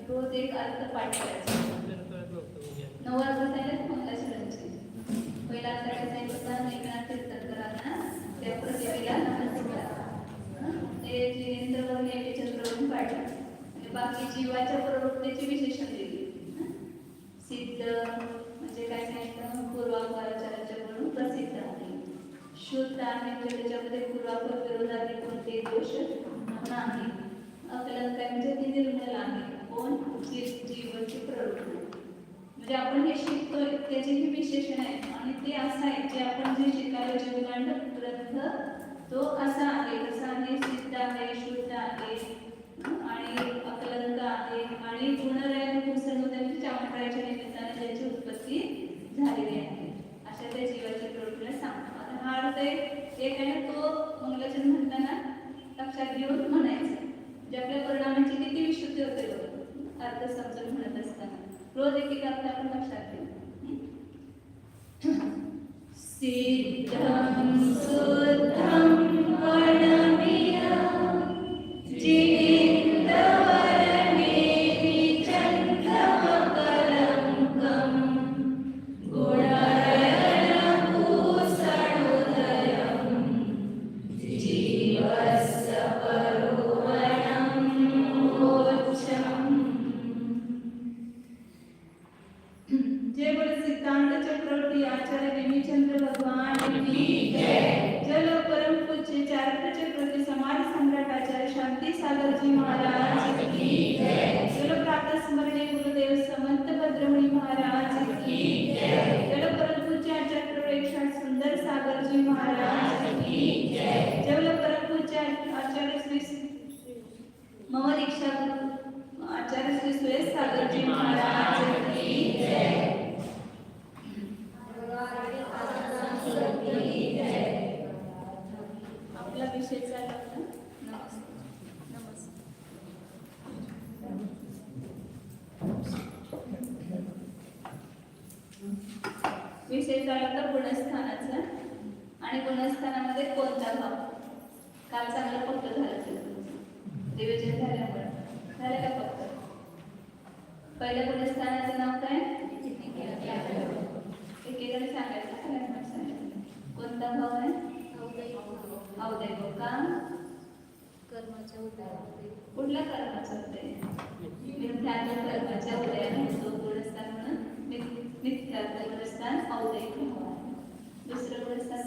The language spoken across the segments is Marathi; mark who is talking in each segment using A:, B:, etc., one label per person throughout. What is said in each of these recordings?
A: रोज एक अर्थ पाठ करायचा. 9 अर्थ झाले मंगलाचरणाचे. पहिला अर्थ काय सांगितलं एकनाथ तीर्थंकरांना त्या प्रतिमेला नमस्कार. ते जिनेंद्रवरून या चंद्रवरून काढलं आणि बाकी जीवाच्या प्रवृत्तीची विशेषण दिली. सिद्ध म्हणजे काय सांगितलं पूर्वापाराचाराच्याकडून प्रसिद्ध आहे. शुद्ध आहे म्हणजे त्याच्यामध्ये पूर्वापर विरोधाने कोणते दोष नाही. अकलंक म्हणजे ती निर्मल आहे. कोण जीवाची प्रवृत्ती म्हणजे आपण हे शिकतोय त्याचे हे विशेषण आहे आणि ते असं आहे जे आपण जे शिकायला जीवकांड ग्रंथ तो असा आहे कसा आहे सिद्ध आहे शुद्ध आहे आणि अकलंक आहे आणि गुणरहित पुसनोदयाची चामडाच्या निमित्ताने त्याची उत्पत्ती झालेली आहे. अशा त्या जीवाच्या प्रवृत्तीला सांगतो. आता हा अर्थ एक आहे ना तो मंगलाचरण म्हणताना लक्षात घेऊन म्हणायचं जे आपल्या परिणामाची किती विशुद्धी होते अर्थ समजून म्हणत असताना रोज एक अर्थ आपण लक्षात घेऊ. सिद्धं सुद्धं वर्णमेयं जिनेन्द्रवर्णेति चन्द्रमकलङ्कं गुणरहितभूषणोदयं जीवस्य जय बोले सिद्धांत चक्रवर्ती आचार्य नेमिचंद्र भगवान की जय. चलो परम पूज्य चारित्र चक्रवर्ती समाज सम्राट आचार्य शांति सागर जी महाराज की जय. चलो प्रातः स्मरणीय गुरुदेव समंत भद्रमुनि महाराज की जय. चलो परम पूज्य आचार्य सुंदर सागर जी महाराज की जय. चलो परम पूज्य आचार्य श्री मम दीक्षा गुरु आचार्य श्री सुरेश सागर जी महाराज की जय. आपला विषय चालला होता विषय चालला होता गुणस्थानाचा आणि गुणस्थानामध्ये कोणता भाव काल चांगलं पक्क झालं रिव्हिजन झाल्यामुळे झालं का पक्क. पहिल्या गुणस्थानाचं नाव काय एकेकाने सांगायचं कोणता भाव आहे अवदैव का कर्माच्या उदयाने कुठल्या कर्माचा उदय मिथ्यात्व कर्माच्या उदयाने तो गुणस्थान म्हणून मिथ्यात्व गुणस्थान अवदैव भाव आहे. दुसरं गुणस्थान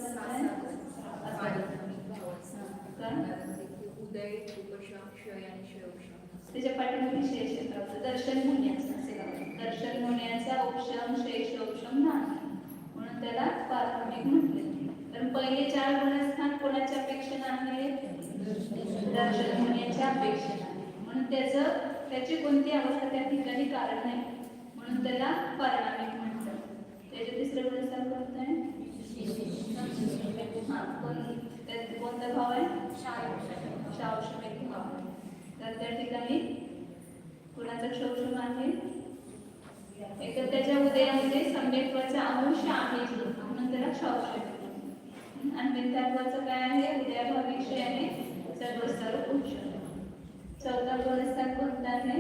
B: उदय उपशाम क्षय आणि क्षयोक्षम
A: त्याच्या पाठीमागे शेष येतात. दर्शन होण्याचं असे दर्शन होण्याचा उपशम शेष उपशम नाही म्हणून त्याला प्राथमिक म्हटले. तर पहिले 4 गुणस्थान कोणाच्या अपेक्षेने आहे दर्शन होण्याच्या अपेक्षेने म्हणून त्याची कोणती अवस्था त्या ठिकाणी कारण नाही म्हणून त्याला पारणामिक म्हणतात. त्याचे तिसरे गुणस्थान कोणतं आहे कोणता भाव आहे शावशमिक भाव आहे. तर त्या ठिकाणी कुणाचा क्षोभम आहे एक तर त्याच्या उदयामध्ये सम्यक्त्वाचा अंश आहे म्हणून त्याला क्षौशमिक आणि मिथ्यात्वाचं काय आहे उदयाभावी विषय आहे सर्वस्वरूप उपशम. चौथा गुणस्थान कोणता आहे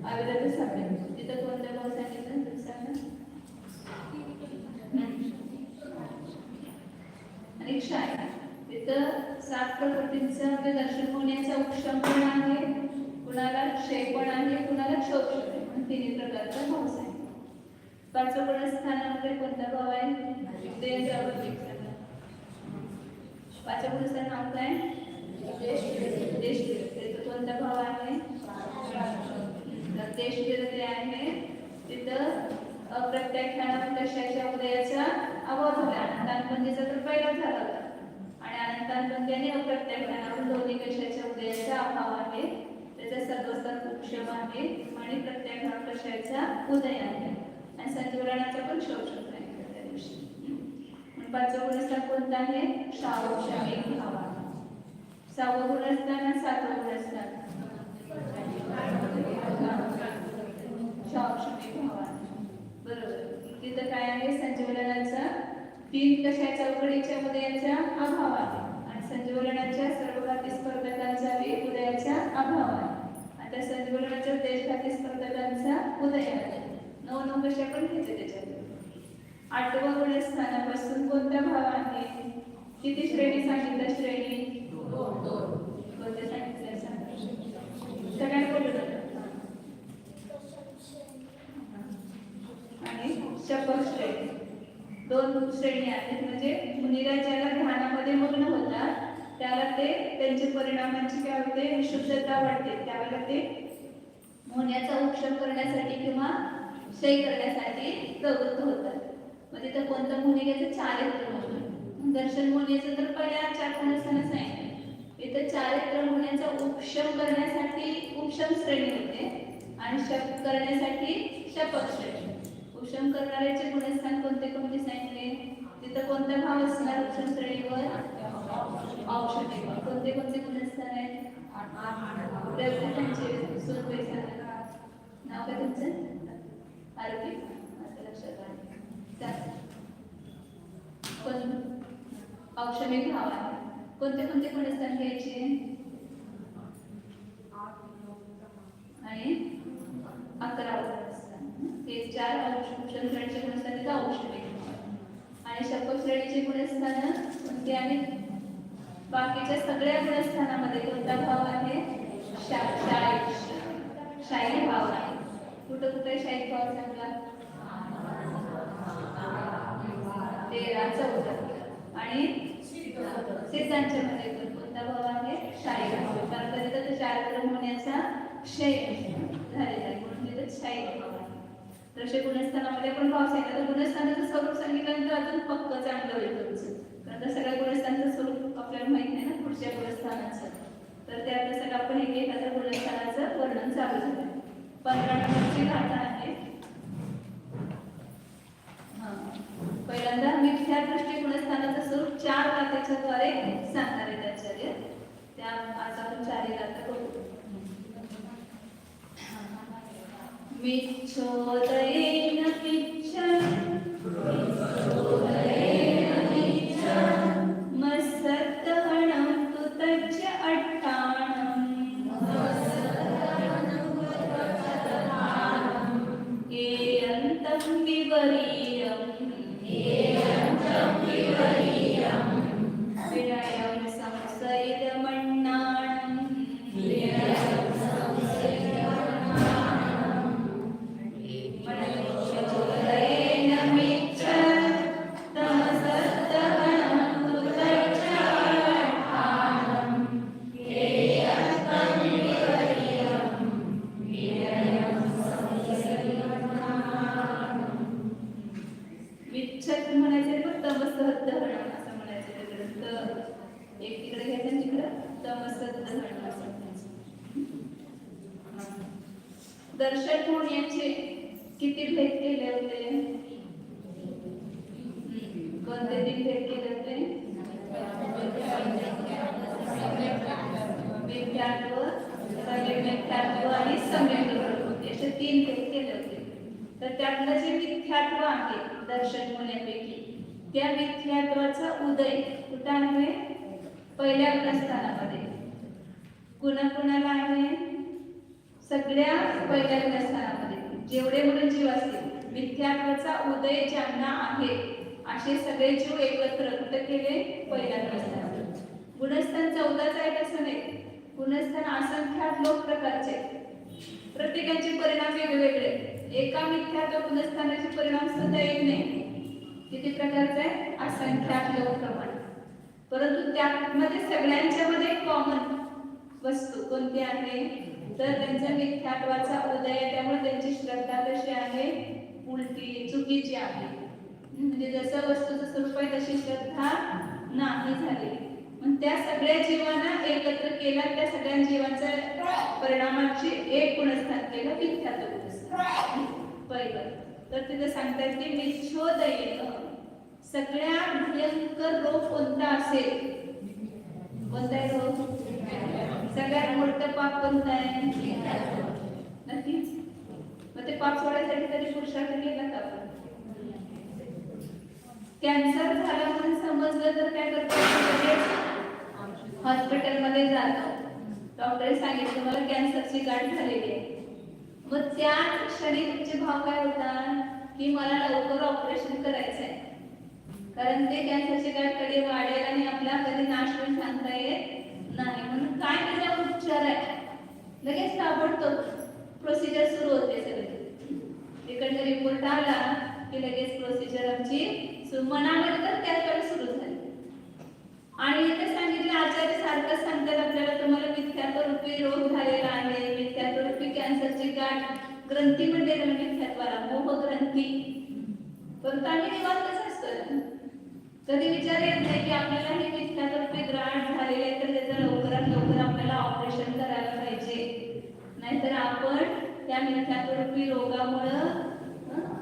A: अविरत सम्यक. तिथं कोणता भाव सांगितलं आणि क्षय तिथं 7 प्रकृतींचं दर्शन होण्याचा उपशम पण आहे कुणाला क्षय पण आहे कुणाला क्षोभ आहे म्हणून 3 प्रकारचा भाव आहे. 5व्या गुणस्थानामध्ये कोणता भाव आहे 5व्या गुणस्थान नाव काय देश त्याचा कोणता भाव आहे? तर देश जे आहे तिथं अप्रत्याख्यान कशाच्या उदयाचा अभाव झाला. अनंतानबंदीचा तर पहिलाच झाला होता आणि अनंतानबंदी आणि अप्रत्याख्यानावरून दोन्ही कशाच्या उदयाचा अभाव आहे. त्याचा सदोस्तर उपशम आहे आणि प्रत्याख्यान कशाचा उदय आहे आणि संजीवनाचा पण शोषण आहे त्या दिवशी. पाचवा गुणस्थान कोणता आहे? शावक्षमिक भावा. सहावं गुणस्थान आणि सातवं गुणस्थान शावक्षमिक भावा. बरोबर. तिथं काय आहे? संजीवनाचा तीन कशाच्या उघडीच्या उदयाचा अभाव आहे आणि संजीवनाच्या सर्वघाती स्पर्धकांचा उदयाचा अभाव आहे. आता संजीवनाच्या देशघाती स्पर्धकांचा उदय आहे. 9 कशा पण घ्यायचे त्याच्यात. आठवं गुणस्थानापासून कोणता भाव आहे? किती श्रेणी सांगितलं? श्रेणी कोणत्या सांगितल्या? सगळ्यांना बोलू आणि शपथ श्रेणी. 2 श्रेणी आहेत. म्हणजे मुनिरा ज्याला ध्यानामध्ये मग्न होतात त्याला ते त्यांच्या परिणामांची काय होते? विशुद्धता वाढते. त्यावेळेला ते होण्याचा उपशम करण्यासाठी किंवा क्षय करण्यासाठी प्रवृत्त होतात. मग तिथं कोणतं मुनी घ्यायचं? चारित्र मुनी. दर्शन मुनीचं तर पहिल्या 4 गुणस्थानं सांगितलं. इथं चारित्र मुनीचा उपशम करण्यासाठी उपशम श्रेणी होते आणि शप करण्यासाठी शपथ श्रेणी. उपशम करणाऱ्याचे गुणस्थान कोणते कोणते सांगितले? तिथं कोणता भाव असणार उपशम श्रेणीवर? औषधी. कोणते कोणते गुणस्थान आहेत? प्रत्येकांचे सुरपे सांगा. नाव काय तुमचं? आरोपी. असं लक्षात आलं. पण औषधिक भाव आहे. कोणते कोणते गुणस्थान घ्यायचे? आणि 11 गुणस्थान. हे 4 उपशम श्रेणीचे गुणस्थान आहेत औषधिक भाव. आणि शपथ श्रेणीचे गुणस्थान कोणते आहेत? बाकीच्या सगळ्या गुणस्थानामध्ये कोणता भाव आहे? शाही भाव आहे. कुठं कुठे शाही भाव सांगा? 13, 14 आणि सिद्धांच्या मध्ये कोणता भाव आहे? शाही भाव. कारण तिथं चारित्र होण्याचा क्षय झालेला आहे म्हणून तिथं शाही भाव आहे. तसे गुणस्थानामध्ये पण भाव सांगितला तर गुणस्थानाचं स्वरूप सांगितल्यानंतर अजून पक्क चांगलं होईल तुमचं. कारण सगळ्या गुणस्थानाचं स्वरूप आपल्याला माहित नाही ना पुढच्या गुणस्थानाचं. तर त्यासाठी आपण एखाद्या गुणस्थानाचं वर्णन चालू झालं. 15 नंबरची गाथा आहे. पहिल्यांदा मिथ्या दृष्टी गुणस्थानाचं स्वरूप 4 गाथेच्या द्वारे सांगणार आहेत आचार्य. त्या आज आपण 4 गाथा करू. मिच्छोदयेन मत्सत्तहणं तु तच्च अट्टाणं एयन्तं विवरीयं विनयं संशयितमन्नाणं दर्शन होण्याचे किती भेद केले होते? कोणते 3 भेद केले होते? मिथ्यात्व, समिमिथ्यात्व आणि समिमित्व. असे 3 भेद केले होते. तर त्यातलं जे मिथ्यात्व आहे दर्शन होण्यापैकी त्या मिथ्यात्वाचा उदय कुठं आहे? पहिल्या गुणस्थानामध्ये. कुणाला आहे? सगळ्या पहिल्या गुणस्थानामध्ये जेवढे म्हणून जीव असतील मिथ्यात्वाचा उदय ज्यांना आहे असे सगळे जीव एकत्र कुठे केले? पहिल्या गुणस्थानात. गुणस्थान 14च आहे असं नाही. गुणस्थान असंख्यात लोक प्रकारचे. प्रत्येकाचे परिणाम वेगवेगळे. एका मिथ्यात्व गुणस्थानाचे परिणाम सुद्धा एक नाही. किती प्रकारचे आहे? असंख्यात लोक प्रमाण. परंतु त्यामध्ये सगळ्यांच्या मध्ये कॉमन वस्तू कोणती आहे तर त्यांचा मिथ्यात्वाचा उदय आहे. त्यामुळे त्यांची श्रद्धा कशी आहे उलटी चुकीची आहे. म्हणजे जसं वस्तूचं स्वरूप आहे तशी श्रद्धा नाही झाली. मग त्या सगळ्या जीवांना एकत्र केला, त्या सगळ्या जीवांच्या परिणामाची एक गुणस्थान केलं मिथ्यात्व गुणस्थान पहिलं. तर तिथे सांगतात की मिथ्योदयेन सगळ्यात भयंकर रोग कोणता असेल, कोणता आहे रोग, सगळ्यात मोठं पाप कोणतं आहे नक्कीच. मग ते पाप सोडायसाठी तरी पुरुषार्थ केला का आपण. कॅन्सर झाला म्हणून समजलं तर काय करतो हॉस्पिटलमध्ये जातो, डॉक्टरने सांगितलं मला कॅन्सरची गाठ झालेली आहे. मग त्याच क्षणी तुमचे भाव काय होतात की मला लवकर ऑपरेशन करायचं आहे, कारण ते कॅन्सरची गाठ कधी वाढेल आणि आपला कधी नाश होईल सांगता येत नाही. म्हणून काय त्याचा उपचार आहे लगेच ताबडतोब प्रोसिजर सुरू होते. सगळे इकडचा रिपोर्ट आला की लगेच प्रोसिजर आमची मनामध्ये तर त्याच वेळेस सुरू झाली. आणि इथे सांगितलं आचार्य सारखं सांगतात आपल्याला तुम्हाला मिथ्यात्वरूपी रोग झालेला आहे, मिथ्यात्वरूपी कॅन्सरची गाठ ग्रंथी म्हणजे मिथ्यात्वाला मोह ग्रंथी. परंतु आम्ही निवांतच असतो, कधी विचार येत नाही की आपल्याला ही मिथ्यात्वरूपी गाठ झालेली आहे तर त्याचं लवकरात लवकर आपल्याला ऑपरेशन करायला पाहिजे. नाहीतर आपण त्या मिथ्यात्वरूपी रोगामुळं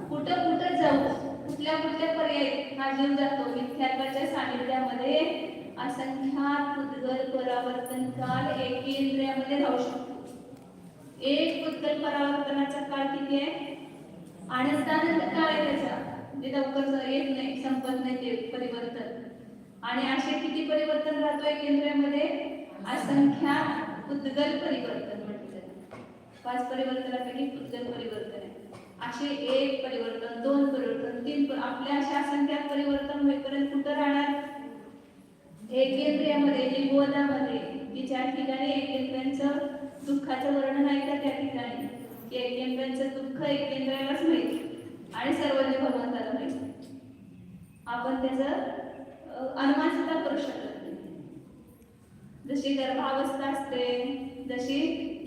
A: कुठं कुठं जाऊ, कुठल्या कुठल्या पर्याय हा जीव जातो. मिथ्यात्वाच्या सानिध्यामध्ये असंख्यात उद्गल परावर्तन काल एकेंद्रियामध्ये राहू शकतो. एक उद्गल परावर्तनाचा काळ किती आहे, अनंतानंत काळ आहे त्याचा, म्हणजे लवकर येत नाही संपत नाही ते परिवर्तन. आणि असे किती परिवर्तन राहतो एकेंद्रियामध्ये, असंख्यात उद्गल परिवर्तन म्हटलं. 5 परिवर्तनापैकी उद्गल परिवर्तन आहे. असे 1 परिवर्तन 2 परिवर्तन 3 आपल्या अशा असंख्यात परिवर्तन होईपर्यंत कुठं राहणार एकेंद्रियामध्ये, निबोधामध्ये, की ज्या ठिकाणी एकेंद्रियांचं दुःखाचं वर्णन आहे का त्या ठिकाणी एकेंद्रियांचं दुःख एकेंद्रियालाच माहिती आणि सर्वज्ञ भगवंताला माहिती. आपण त्याचं अनुमान सुद्धा करू शकत नाही. जशी गर्भावस्था असते, जशी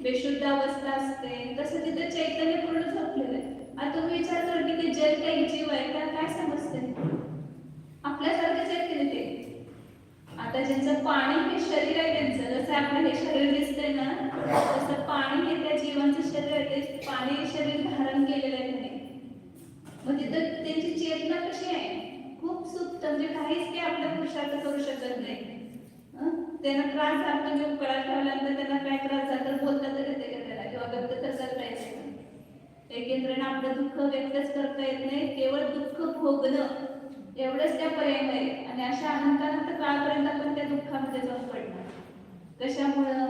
A: बेशुद्ध अवस्था असते, तसं तिथे चैतन्य पूर्ण झोपलेलं आहे. आता तुम्ही विचार करा की ते जल काही जीव आहे का, काय समजते आपल्यासारखंच आहे की ते. आता ज्यांचं पाणी हे शरीर आहे त्यांचं, जसं आपलं हे शरीर दिसतंय ना तसं पाणी हे त्या जीवांचं शरीर आहे, ते पाणी शरीर धारण केलेलं आहे त्याने. मग तिथं त्यांची चेतना कशी आहे, खूप सुप्त, म्हणजे काहीच ते आपल्या पुरुषार्थ करू शकत नाही. त्यांना त्रास झाला तुम्ही उकळा ठेवल्यानंतर त्यांना काय त्रास झाला तर बोलता तर येते का त्याला, किंवा व्यक्त तर करता येते का. एकेंद्राने आपलं दुःख व्यक्तच करता येत नाही, केवळ दुःख भोगणं एवढंच त्या पर्याय आहे. आणि अशा अनंतानंत काळापर्यंत आपण त्या दुःखामध्ये जाऊन पडणार. कशामुळं,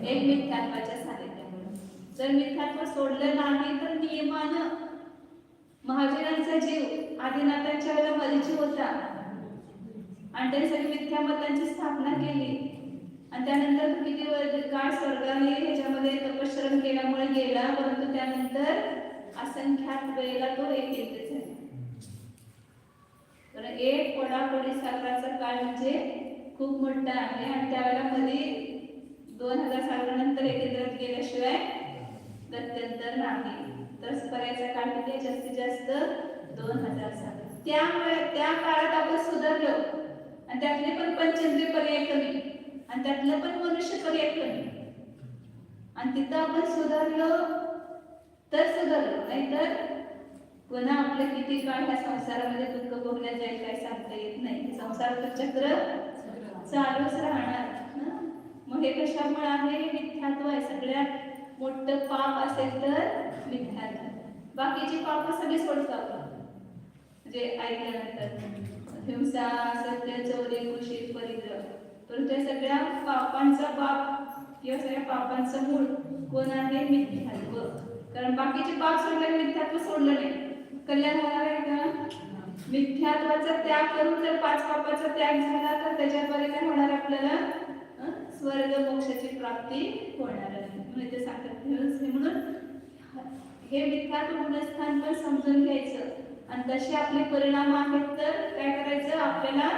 A: एक मिथ्यात्वाच्या सानिध्यामुळं. जर मिथ्यात्व सोडलं नाही तर नियमानं महावीरांचा जीव आदिनाथांच्या वेळेला मरीची होता आणि त्यांनी सगळी मिथ्यामतांची स्थापना केली. आणि त्यानंतर किती काळ स्वर्गाने ह्याच्यामध्ये तपश्चरण केल्यामुळे गेला, परंतु त्यानंतर असंख्यात वेळेला तो एकेंद्रित झाला. तर एक पडापडी सागराचा काळ म्हणजे खूप मोठा आहे. आणि त्यावेळेला मध्ये 2000 सागरानंतर एकेंद्रात गेल्याशिवाय गत्यंतर नाही. तर पर्यायचा काळ किती, जास्तीत जास्त 2000 सागर. त्यामुळे त्या काळात आपण सुधारलो आणि त्यातले पण पंचेंद्रिय पर्याय कमी आणि त्यातलं पण मनुष्य पर्याय कमी, आणि तिथं आपण सुधारलो तर सुधारलो, नाहीतर पुन्हा आपलं किती काळ ह्या संसारामध्ये दुःख भोगल्या जाईल काय सांगता येत नाही. संसाराचं चक्र चालूच राहणार. मग हे कशामुळे आहे, मिथ्यात्व आहे. सगळ्यात मोठं पाप असेल तर मिथ्यात्व. बाकीची पाप सगळी सोडतो आपण, म्हणजे ऐकल्यानंतर हिंसा, सत्य, चोरी, कुशील, परिग्रह. तर त्या सगळ्या पापांचा बाप किंवा सगळ्या पापांचं मूळ कोण आहे, मिथ्यात्व. कारण बाकीचे पाप सोडले, मिथ्यात्व सोडलं नाही, कल्याण होणार आहे का. मिथ्यात्वाचा त्याग करून जर 5 पापाचा त्याग झाला तर त्याच्याद्वारे काय होणार आपल्याला, स्वर्ग मोक्षाची प्राप्ती होणार आहे. म्हणून ते सांगतात. म्हणून हे मिथ्यात्व गुणस्थान पण समजून घ्यायचं आणि तसे आपले परिणाम आहेत तर काय करायचं, आपल्याला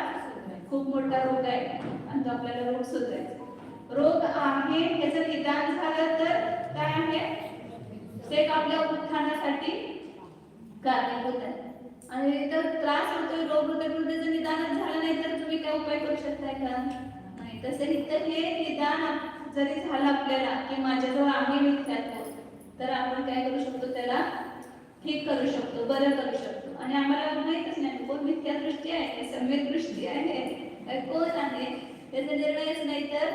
A: खूप मोठा रोग आहे आणि तो आपल्याला रोग सुधारायचा रोग आहे याचं निदान झालं तर काय आहे ते आपल्या उत्थानासाठी कारणीभूत आहे आणि तर त्रास होतोय रोग होतोय पण त्याचं निदानच झालं नाही तर तुम्ही काय उपाय करू शकताय का नाही तसं इथं हे निदान जरी झालं आपल्याला की माझ्याजवळ आहे मिथ्यात्व तर आपण काय करू शकतो त्याला ठीक करू शकतो बरं करू शकतो आणि आम्हाला माहीतच नाही कोण मिथ्या दृष्टी आहे सम्यक दृष्टी आहे कोण आहे त्याचा निर्णयच नाही तर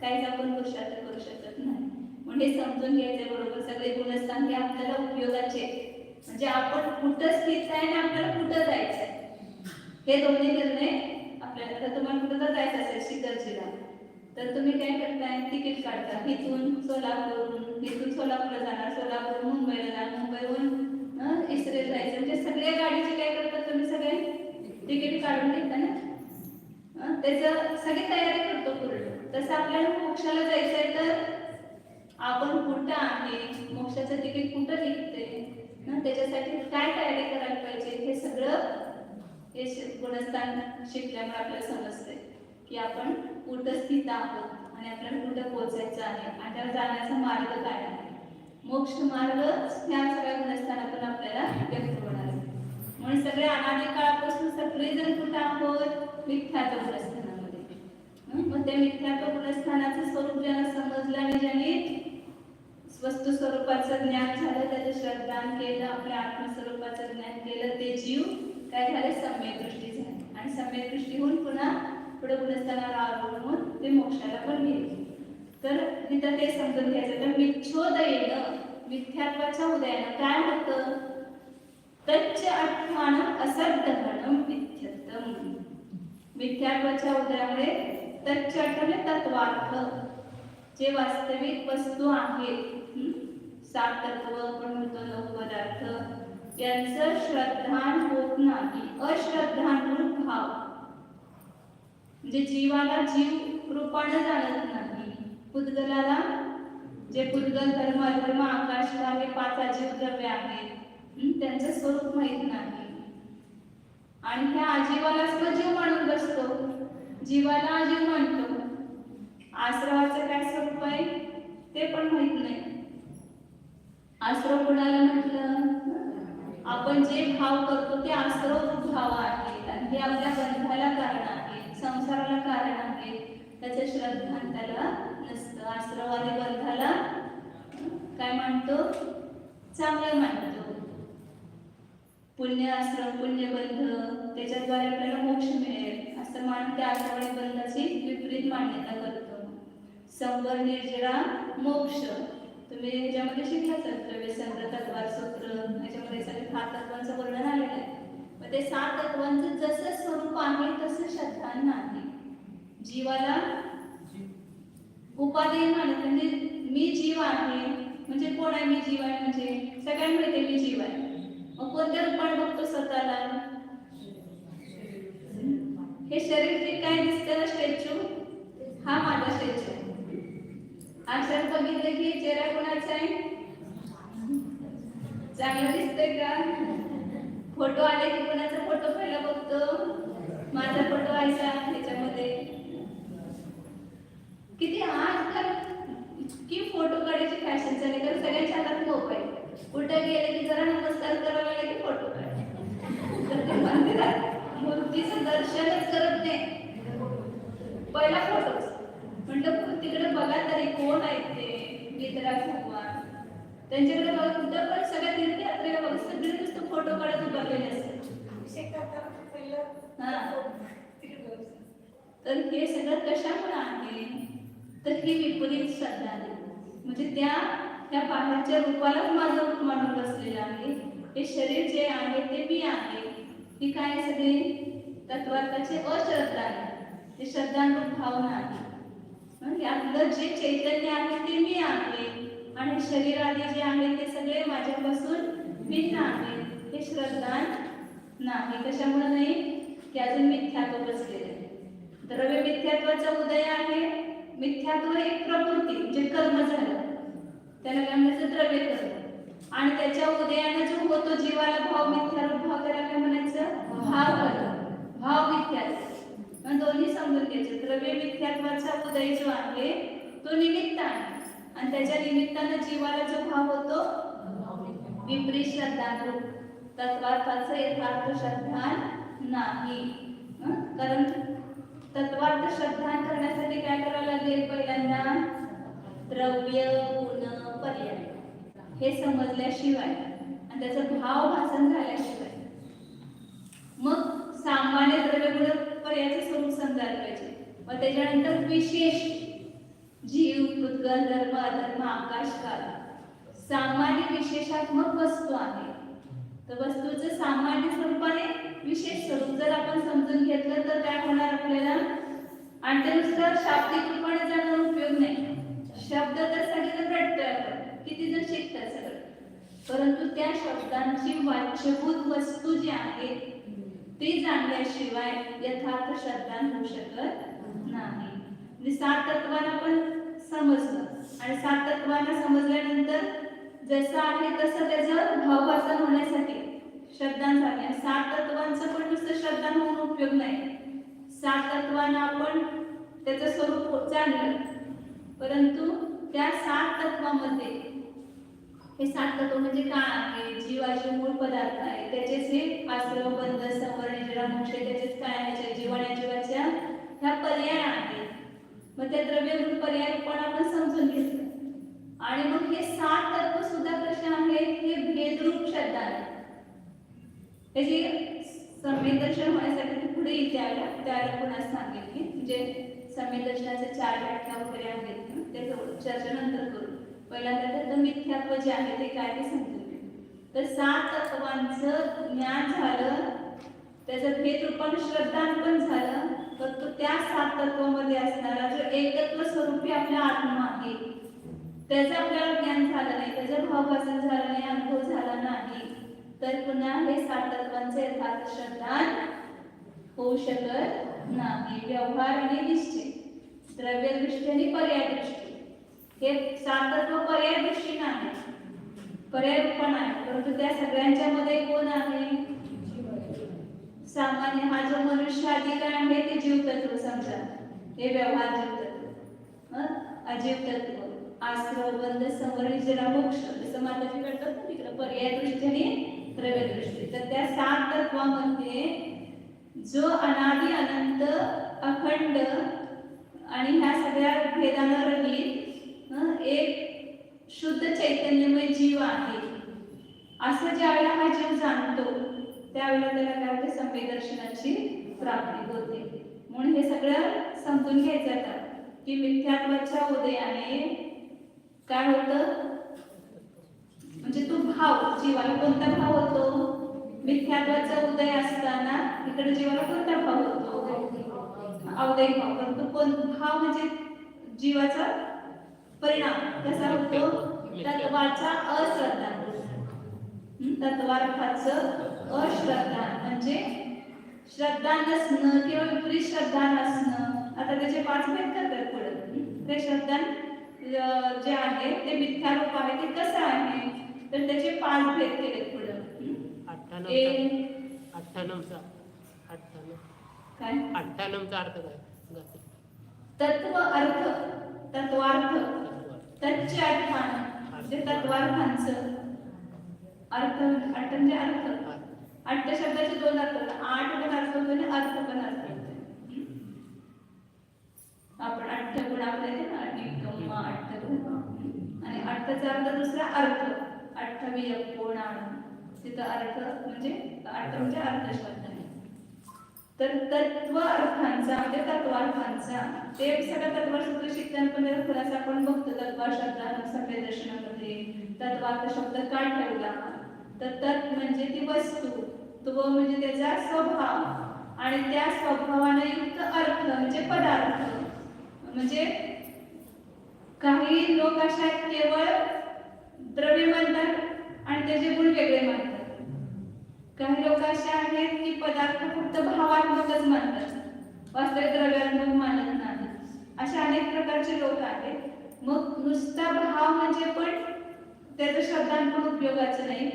A: काहीच आपण पुरुषार्थ करू शकत नाही म्हणजे समजून घ्यायचं बरोबर सगळे गुणस्थान हे आपल्याला उपयोगाचे म्हणजे आपण कुठं स्थित आहे आणि आपल्याला कुठं जायचंय हे दोन्ही निर्णय आपल्याला तर तुम्हाला कुठं तर जायचं असेल शिखरजीला तर तुम्ही काय करताय तिकीट काढता इथून सोलापूरला जाणार सोलापूर मुंबईला जाणार मुंबईहून इस्रेल जायचं म्हणजे सगळ्या गाडीचे काय करतात तुम्ही सगळे तिकीट काढून घेता ना त्याचं सगळी तयारी करतो पूर्ण तसं आपल्याला मोक्षाला जायचंय तर आपण कुठं आहे मोक्षाचं तिकीट कुठं निघते त्याच्यासाठी काय तयारी करायला पाहिजे हे सगळं हे गुणस्थान शिकल्यामुळे आपल्याला समजते की आपण कुठं स्थित आहोत आणि आपल्याला कुठं पोहोचायचं आहे आणि त्याला जाण्याचा मार्ग काय आहे मोक्ष मार्ग ह्या सगळ्या गुणस्थानातून आपल्याला व्यक्त होणार आहे म्हणून सगळ्या अनादी काळापासून सगळेजण कुठं आहोत मिथ्यात्व गुणस्थानामध्ये मग त्या मिथ्यात्व गुणस्थानाचं स्वरूप ज्यांना समजलं आणि ज्यांनी वस्तू स्वरूपाचं ज्ञान झालं त्याचं श्रद्धान केलं आपल्या आत्मस्वरूपाचं ज्ञान केलं ते जीव काय झाले सम्यक दृष्टी झाली आणि सम्यक दृष्टी होऊन पुन्हा पुढे गुणस्थानाला आरोहून ते मोक्षाला पण गेले तर तिथं ते समजून घ्यायचं तर मिथ्योदयेनं मिथ्यात्वाच्या उदयानं काय होतं तच्च आत्मानं असद्दहनं मिथ्यत्वम मिथ्यात्वाच्या उदयामुळे तच्च म्हणजे तत्वार्थ जे वास्तविक वस्तू आहेत सात तत्व आपण म्हणतो नऊ पदार्थ यांचं श्रद्धान होत नाही अश्रद्धानून भाव म्हणजे जीवाला जीव रूपाने जाणत नाही पुद्गलाला जे पुद्गल धर्म अधर्म आकाश हे पाच अजीव द्रव्य आहेत त्यांचं स्वरूप माहित नाही आणि ह्या आजीवाला जीव मानून बसतो जीवाला आजीव मानतो आश्रवाचं काय स्वरूप आहे ते पण माहित नाही आश्रव कुणाला म्हटलं आपण जे भाव करतो ते आश्रव भाव आहेत आणि हे आपल्या बंधाला कारण आहे संसाराला कारण आहे त्याचं श्रद्धान त्याला नसतं आश्रव आणि बंधाला काय मानतो चांगलं मानतो पुण्य आश्रम पुण्य बंध त्याच्याद्वारे आपल्याला मोक्ष मिळेल असं मानून त्या आश्रव आणि बंधाची विपरीत मान्यता करतो संवर निर्जरा मोक्ष तुम्ही ह्याच्यामध्ये शिकलाच द्रव्य संग्रह तत्वार सूत्र ह्याच्यामध्ये सगळे 7 तत्वांचं वर्णन आलेलं आहे मग ते 7 तत्वांचं जसं स्वरूप आहे तसं श्रद्धान नाही जीवाला उपादेय मानत म्हणजे मी जीव आहे म्हणजे कोण आहे मी जीव आहे म्हणजे सगळ्यांना माहिती मी जीव आहे मग कोणत्या रूपाने बघतो स्वतःला हे शरीर जे काय दिसतं ना स्टॅच्यू हा माझा स्टॅच्यू अक्षर बघितलं की चेहरा कोणाचा आहे चांगला दिसतोय का फोटो आले की कोणाचा फोटो पहिला बघतो माझा फोटो व्हायचा ह्याच्यामध्ये किती आजकाल इतकी फोटो काढायची फॅशन झाली कारण सगळ्यांच्या हातात मोबाईल कुठं गेले की जरा नमस्कार करायला लागले की फोटो काढ तर ते मंदिरात मूर्तीचं दर्शनच करत नाही पहिला फोटोच म्हटलं तिकडे बघा तरी कोण आहेत ते वितराग भगवान त्यांच्याकडे बघा कुठं पण सगळ्या तीर्थयात्रेला बघा सगळे नुसतं फोटो काढत उभारलेले असतात तर हे सगळं कशामुळे आहे तर ही विपरीत श्रद्धा आहे म्हणजे त्या बाहेरच्या रूपालाच माझं रूप मानून बसलेलं आहे हे शरीर जे आहे ते मी आहे ही काय सगळी तत्वार्थाची अश्रद्धा आहे ते श्रद्धांरूप भावना आहे आपलं जे चैतन्य आहे ते मी आहे आणि शरीर आदी जे आहे ते सगळे माझ्यापासून भिन्न आहे हे श्रद्धा नाही कशामुळे नाही की अजून मिथ्यात्व बसलेले द्रव्य मिथ्यात्वाचा उदय आहे मिथ्यात्व एक प्रवृत्ती जे कर्म झालं त्याला काय म्हणायचं द्रव्य कर्म आणि त्याच्या उदयाने जो होतो जीवाला भाव मिथ्यारूप भाव त्याला काय म्हणायचं भाव कर्म भाव मिथ्यात्व मग दोन्ही समजून घ्यायचे. द्रव्य मिथ्यात्वाचा उदय जो आहे तो निमित्त आहे आणि त्याच्या निमित्तानं जीवाला जो भाव होतो विपरीत श्रद्धांरूप तत्वार्थाचं यथार्थ श्रद्धान नाही. कारण तत्वार्थ श्रद्धान करण्यासाठी काय करावं लागेल? पहिल्यांदा द्रव्य गुण पर्याय हे समजल्याशिवाय आणि त्याचा भाव भासन झाल्याशिवाय मग सामान्य द्रव्य गुण पर्यायाचे स्वरूप समजायला पाहिजे. मग त्याच्यानंतर विशेष जीव भूतगल धर्म अधर्म आकाश काल सामान्य विशेषात्मक वस्तू आहे. तर वस्तूचं सामान्य स्वरूपाने विशेष स्वरूप जर आपण समजून घेतलं तर काय होणार आपल्याला? आणि ते नुसतं शाब्दिक रूपाने जाणून उपयोग नाही. शब्द तर सगळीजण रटतोय आपण, किती जण शिकतात सगळं, परंतु त्या शब्दांची वाच्यभूत वस्तू जी आहे ती जाणल्याशिवाय यथार्थ श्रद्धान होऊ शकत नाही. सात तत्वांना आपण समजलं आणि सात तत्वांना समजल्यानंतर जसं आहे तसं त्याचं भावभासन होण्यासाठी श्रद्धान झाले. सात तत्वांचं पण नुसतं श्रद्धान होऊन उपयोग नाही. सात तत्वांना आपण त्याचं स्वरूप जाणलं, परंतु त्या सात तत्वामध्ये हे सात तत्व म्हणजे काय आहे? जीवाचे मूळ पदार्थ आहे, त्याचेच हे आश्रव बंध संवर निद्रा मोक्ष त्याचेच काय आहे? जीवाच्या जीवाच्या ह्या पर्याय आहेत. मग त्या द्रव्य गुण पर्याय पण आपण समजून घेतलं आणि मग हे सात तत्व सुद्धा कसे आहेत? हे भेदरूप श्रद्धा आहे. त्याची सम्यक दर्शन होण्यासाठी पुढे इथे आल्या त्याला पुन्हा सांगेल की म्हणजे सम्यक दर्शनाचे 4 व्याख्या वगैरे आहेत ते चर्चा नंतर करू. पहिल्यांदा त्याचं मिथ्यात्व जे आहे ते काय ते समजून घेऊ. तर सात तत्वांचं ज्ञान झालं, त्याचं भेद रूपाने श्रद्धान पण झालं, तर तो त्या सात तत्वामध्ये असणारा जो एकत्व स्वरूपी आपला आत्मा आहे त्याचं आपल्याला ज्ञान झालं नाही, त्याचं भावभासन झालं नाही, अनुभव झाला नाही, तर पुन्हा हे सात तत्वांचे यथार्थ श्रद्धान होऊ शकत नाही. व्यवहार आणि निश्चय, द्रव्य दृष्टी आणि पर्याय दृष्टी, हे सात तत्व पर्याय दृष्टी नाही, पर्याय रूप नाही, परंतु त्या सगळ्यांच्या मध्ये कोण आहे? सामान्य हा जो मनुष्य आधी काय आहे ते जीव तत्व समजा, हे व्यवहार जीव तत्व, अजीव तत्व, आश्रव बंध संवर निद्रा मोक्ष जसं माताजी करतात ना तिकडे पर्याय दृष्टी आणि द्रव्य दृष्टी. तर त्या सात तत्वामध्ये जो अनादि अनंत अखंड आणि ह्या सगळ्या भेदांना रहित एक शुद्ध चैतन्यमय जीव आहे असं ज्यावेळेला हा जीव जाणतो त्यावेळेला त्याला काय होते? सम्यक दर्शनाची प्राप्ती होते. म्हणून हे सगळं समजून घ्यायचं आता की मिथ्यात्वाच्या उदयाने काय होतं? म्हणजे तो भाव जीवाला कोणता भाव होतो? मिथ्यात्वाचा उदय असताना इकडे जीवाला कोणता भाव होतो? अवदय भाव. परंतु कोण भाव म्हणजे जीवाचा परिणाम कसा होतो? तत्वाचा अश्रद्धा, तत्वार्थाचं अश्रद्धा म्हणजे श्रद्धा नसणं किंवा विपरीत श्रद्धा नसणं. आता त्याचे 5 भेद करतात पुढे. ते श्रद्धा जे आहे ते मिथ्या रूप आहे ते कसं आहे तर त्याचे 5 भेद केले पुढे.
C: 98चा
A: काय
C: 98चा अर्थ काय?
A: तत्व अर्थ तत्वार्थ तच्च अर्थान म्हणजे तत्वार्थांचं अर्थ. अर्थ म्हणजे अर्थ. अट्ट शब्दाचे 2 अर्थ होतात. 8 पण अर्थ होतो आणि अर्थ पण अर्थ होतो. आपण अट्ट गुण आपल्याला ना निगम अट्ट आणि अर्थाचा अर्थ दुसरा अर्थ अठ्ठवी कोण तिथं अर्थ म्हणजे अर्थ म्हणजे अर्थ शब्द आहे. तर तत्व अर्थांचा म्हणजे तत्वार्थांचा ते सगळं तत्वसूत्र शिकताना पण खुलासा आपण बघतो. तत्व शब्दानं सम्यक दर्शनामध्ये तत्वार्थ शब्द का ठेवला तर तत् म्हणजे ती वस्तू, त्व म्हणजे त्याचा स्वभाव आणि त्या स्वभावाने युक्त अर्थ म्हणजे पदार्थ. म्हणजे काही लोक अशा केवळ द्रव्य मानतात आणि त्याचे गुण वेगळे मानतात. काही लोक असे आहेत की पदार्थ फक्त भावात्मकच मानतात, वास्तविक द्रव्यात्मक मानत नाही. अशा अनेक प्रकारचे लोक आहेत. मग नुसता भाव म्हणजे पण त्याचं श्रद्धान पण उपयोगाचं नाही,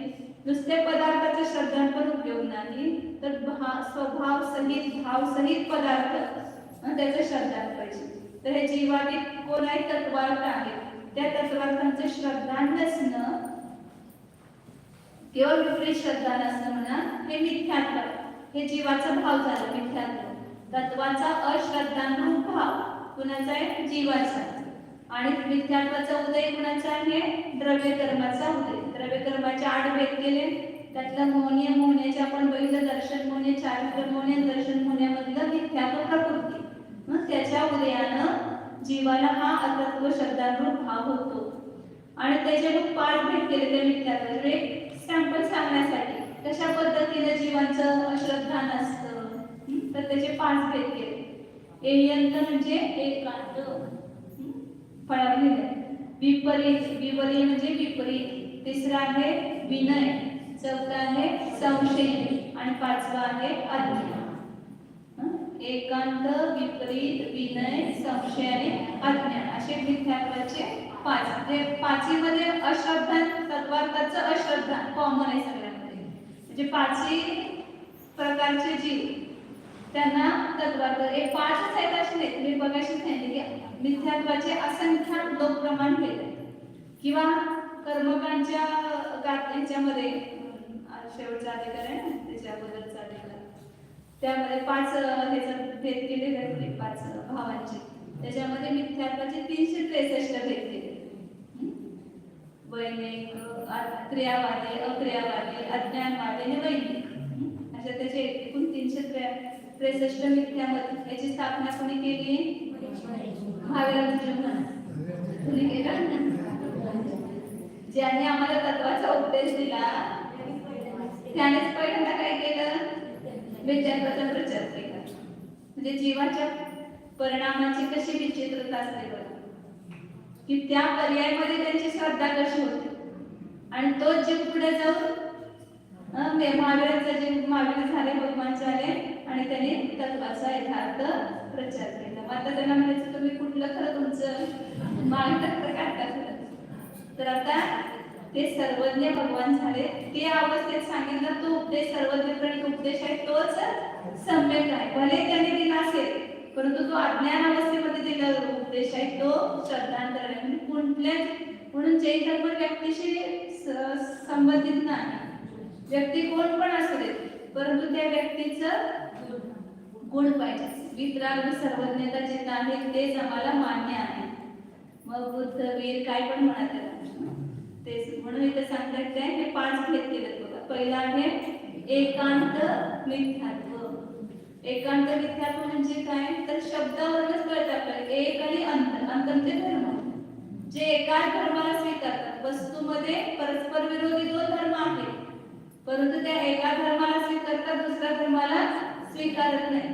A: नुसत्या पदार्थाचं श्रद्धान पण उपयोग नाही, तर स्वभाव सहित भाव सहित पदार्थ त्याचं श्रद्धान पाहिजे. तर हे जीवातीत कोणाही तत्वार्थ आहे, त्या तत्वार्थांचं श्रद्धा नसणं किंवा विपरीत श्रद्धा नसणं म्हणा, हे मिथ्यात्व, हे जीवाचा भाव झाला मिथ्यात्व. तत्वाचा अश्रद्धांरूप भाव कुणाचा आहे? जीवाचा. आणि मिथ्यात्वाचा उदय कुणाचा आहे? द्रव्य कर्माचा उदय. द्रव्य कर्माचे 8 भेद केले, त्यातलं मोहनीय मोहण्याचे आपण बघितलं, दर्शन मोहने, चारित्र्य मोहने, दर्शन मोहण्यामधलं मिथ्यात्व प्रकृती. मग त्याच्या उदयानं जीवाला हा अतत्व श्रद्धांरूप भाव होतो. आणि त्याचे मग 5 भेद केले त्या मिथ्यात्वाचे. सॅम्पल सांगण्यासाठी कशा पद्धतीने जीवांचं अश्रद्धान असतं, तर त्याचे 5 भेद केले. एयंत म्हणजे एकांत, फळावर विपरीत, विपरीत म्हणजे विपरीत. तिसरा आहे विनय, चौथा आहे संशय आणि 5वा आहे अज्ञान. एकांत, विपरीत, विनय, संशय आणि अज्ञान असे मिथ्यात्वाचे 5. म्हणजे 5 मध्ये अश्रद्धान, तत्वार्थाचं अश्रद्धान कॉमन आहे सगळ्यांमध्ये. म्हणजे 5 प्रकारचे जीव त्यांना तत्वार्थ हे 5च आहेत असे नाही. तुम्ही बघायची सांगितले की मिथ्यात्वाचे असंख्य लोक प्रमाण केले किंवा कर्मकांच्या गाथ्यांच्यामध्ये शेवटचा अधिकार आहे ना, त्याच्या अगोदरचा अधिकार, त्यामध्ये 5 ह्याचा भेद केले जाते, 5 भावांचे. त्याच्यामध्ये मिथ्यात्वाचे 363 भेद केले. वैनिक, क्रियावादी, अक्रियावादी, अज्ञानवादी आणि वैनिक अशा त्याचे एकूण 363 मिथ्यामध्ये. याची स्थापना कोणी केली? महावीरांच्या जीवनात कोणी केलं? ज्यांनी आम्हाला तत्वाचा उपदेश दिला त्यानेच पहिल्यांदा काय केलं? मिथ्यात्वाचा प्रचार केला. म्हणजे जीवाच्या परिणामाची कशी विचित्रता असते बघा, की त्या पर्यायामध्ये त्यांची श्रद्धा कशी होते. आणि तो जीव पुढे जाऊन महावीरांचा जीव, महावीर झाले, भगवान झाले आणि त्यांनी तत्वाचा यथार्थ प्रचार केला. मग आता त्यांना म्हणायचं तुम्ही कुठलं खरं तुमचं मार्गदर्शक काढता. तर आता ते सर्वज्ञ भगवान झाले, ते अवस्थेत सांगितलं तो उपदेश सर्वज्ञ प्रणित उपदेश आहे, तोच सम्यक आहे. भले त्याने दिला असेल परंतु तो अज्ञान अवस्थेमध्ये दिलेला उपदेश आहे, तो श्रद्धांतर आहे. म्हणजे कुठल्याच म्हणून जैन धर्म व्यक्तीशी संबंधित नाही. व्यक्ती कोण पण असू दे, परंतु त्या व्यक्तीचं गुण पाहिजे. वितराग सर्वज्ञता जिथं आहे तेच आम्हाला मान्य आहे. मग बुद्ध, वीर काय पण म्हणा त्याला तेच. म्हणून इथे सांगतात काय, हे 5 भेद केलेत बघा. पहिला आहे एकांत मिथ्यात्व. एकांत मिथ्यात्व म्हणजे काय, तर शब्दावरूनच कळतं आपल्याला. एक आणि अंत, अंत म्हणजे धर्म. जे एकाच धर्माला स्वीकारतात. वस्तूमध्ये परस्पर विरोधी 2 धर्म आहेत, परंतु त्या एका धर्माला स्वीकारतात, दुसऱ्या धर्माला स्वीकारत नाही.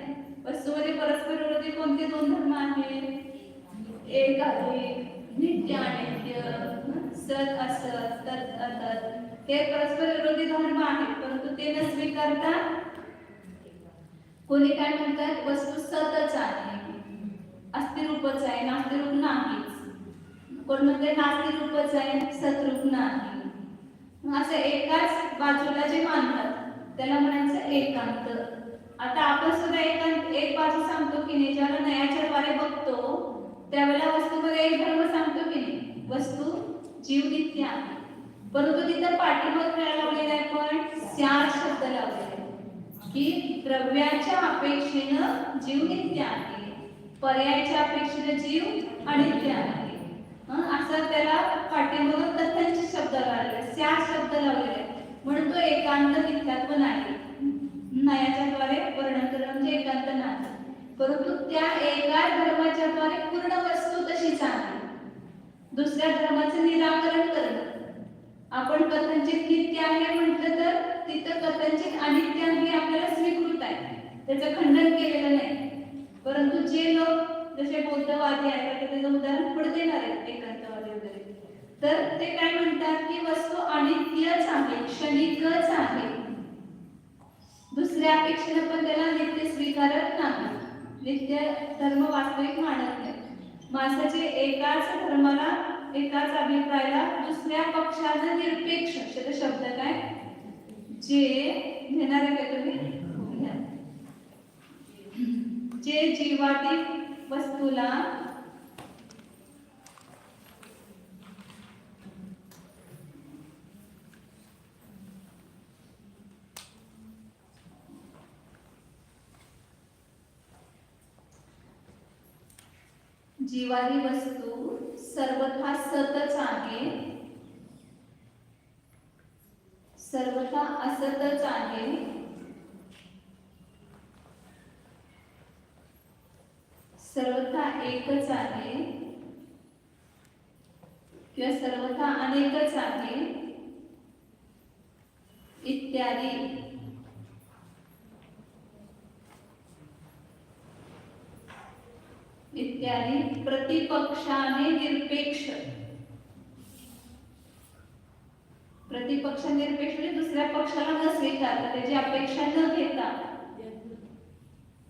A: वस्तूमध्ये परस्पर विरोधी कोणते 2 धर्म आहेत? एक आहे नित्य अनित्य, सत असत, तत अतत. हे परस्पर विरोधी धर्म आहेत, परंतु ते न स्वीकारता कोणी काय म्हणतात, वस्तू सतच आहे, अस्थिरूपच आहे, नास्तिरूप नाहीच. कोण म्हणते नास्तिरूपच आहे, सतरूप नाही. असं एकाच बाजूला जे मानतात त्याला म्हणायचं एकांत. आता आपण सुद्धा एक बाजू सांगतो की नाही, ज्याला नयाच्या द्वारे बघतो त्यावेळेला वस्तूमध्ये एक धर्म सांगतो की नाही, वस्तू जीव नित्य आहे. परंतु तिथं पाठीमागे काय लावलेला आहे, पण स्यार शब्द लावलेला आहे की द्रव्याच्या अपेक्षेनं जीव नित्य आहे, पर्यायाच्या अपेक्षेनं जीव अनित्य आहे. असं त्याला पाठीमागे तथ्यांचे शब्द लावलेले, स्यार शब्द लावलेले. म्हणून तो एकांत मिथ्यात्व नाही. नयाच्या द्वारे वर्णन करणं म्हणजे एकांत नाही, परंतु त्या एका धर्माच्या द्वारे पूर्ण वस्तू तशीच आहे. दुसऱ्या धर्माचं निराकरण करणं. आपण कथनचित नित्य आहे म्हटलं तर तिथं कथनचित अनित्य आहे आपल्याला स्वीकृत आहे, त्याचं खंडन केलेलं नाही. परंतु जे लोक जसे बौद्धवादी आहेत, त्याचं उदाहरण पुढे देणार आहेत एकांतवादी वगैरे, तर ते काय म्हणतात की वस्तू अनित्यच आहे, क्षणिकच आहे. दुसऱ्या अपेक्षेनं पण त्याला नित्य स्वीकारत नाही. नित्य धर्म वास्तविक मानत नाही. माणसाचे एकाच धर्माला, एकाच अभिप्रायाला दुसऱ्या पक्षाला निरपेक्ष शब्द काय, जे घेणार आहे का तुम्ही, जे जीवादी वस्तूला जीवादी वस्तू सर्वथा सतच आहे, सर्वथा असतच आहे, सर्वथा एकच आहे किंवा सर्वथा अनेकच आहे इत्यादी इत्यादी प्रतिपक्षाने निरपेक्ष, प्रतिपक्ष निरपेक्ष म्हणजे दुसऱ्या पक्षाला न स्वीकारता, त्याची अपेक्षा न घेता,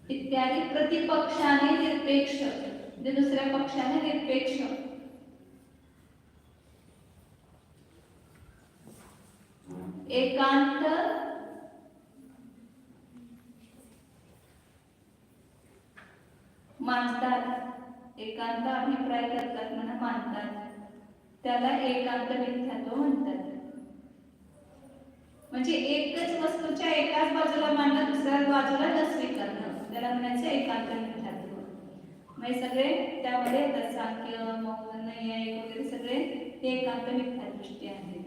A: इत्यादी प्रतिपक्षाने निरपेक्ष म्हणजे दुसऱ्या पक्षाने निरपेक्ष एकांत मानतात, एकांत अभिप्राय करतात म्हणा मानतात, त्याला एकांत मिथ्यात्व म्हणतात. म्हणजे एकच वस्तूच्या एकाच बाजूला मानणं, दुसऱ्या बाजूला न स्वीकारणं, त्याला म्हणायचं एकांत मिथ्यात्व. म्हणजे सगळे त्यामध्ये येतात, सांख्य, मौन, नैयायिक वगैरे सगळे हे एकांत मिथ्या दृष्टी आहे.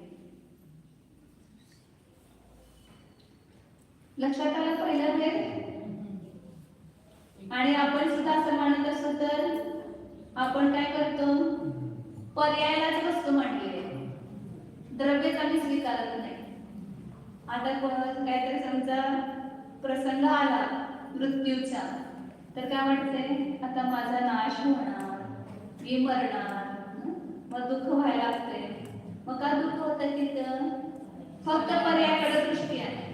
A: लक्षात आलं पहिलं हे. आणि आपण सुद्धा असं मानत असतो तर आपण काय करतो, पर्यायालाच वस्तू मांडलेली आहे, द्रव्यच आम्ही स्वीकारत नाही. आता काहीतरी समजा प्रसंग आला मृत्यूचा, तर काय वाटतंय आता माझा नाश होणार, मी मरणार, मग दुःख व्हायला लागतंय. मग का दुःख होतं तिथं? फक्त पर्यायाकडे दृष्टी आहे.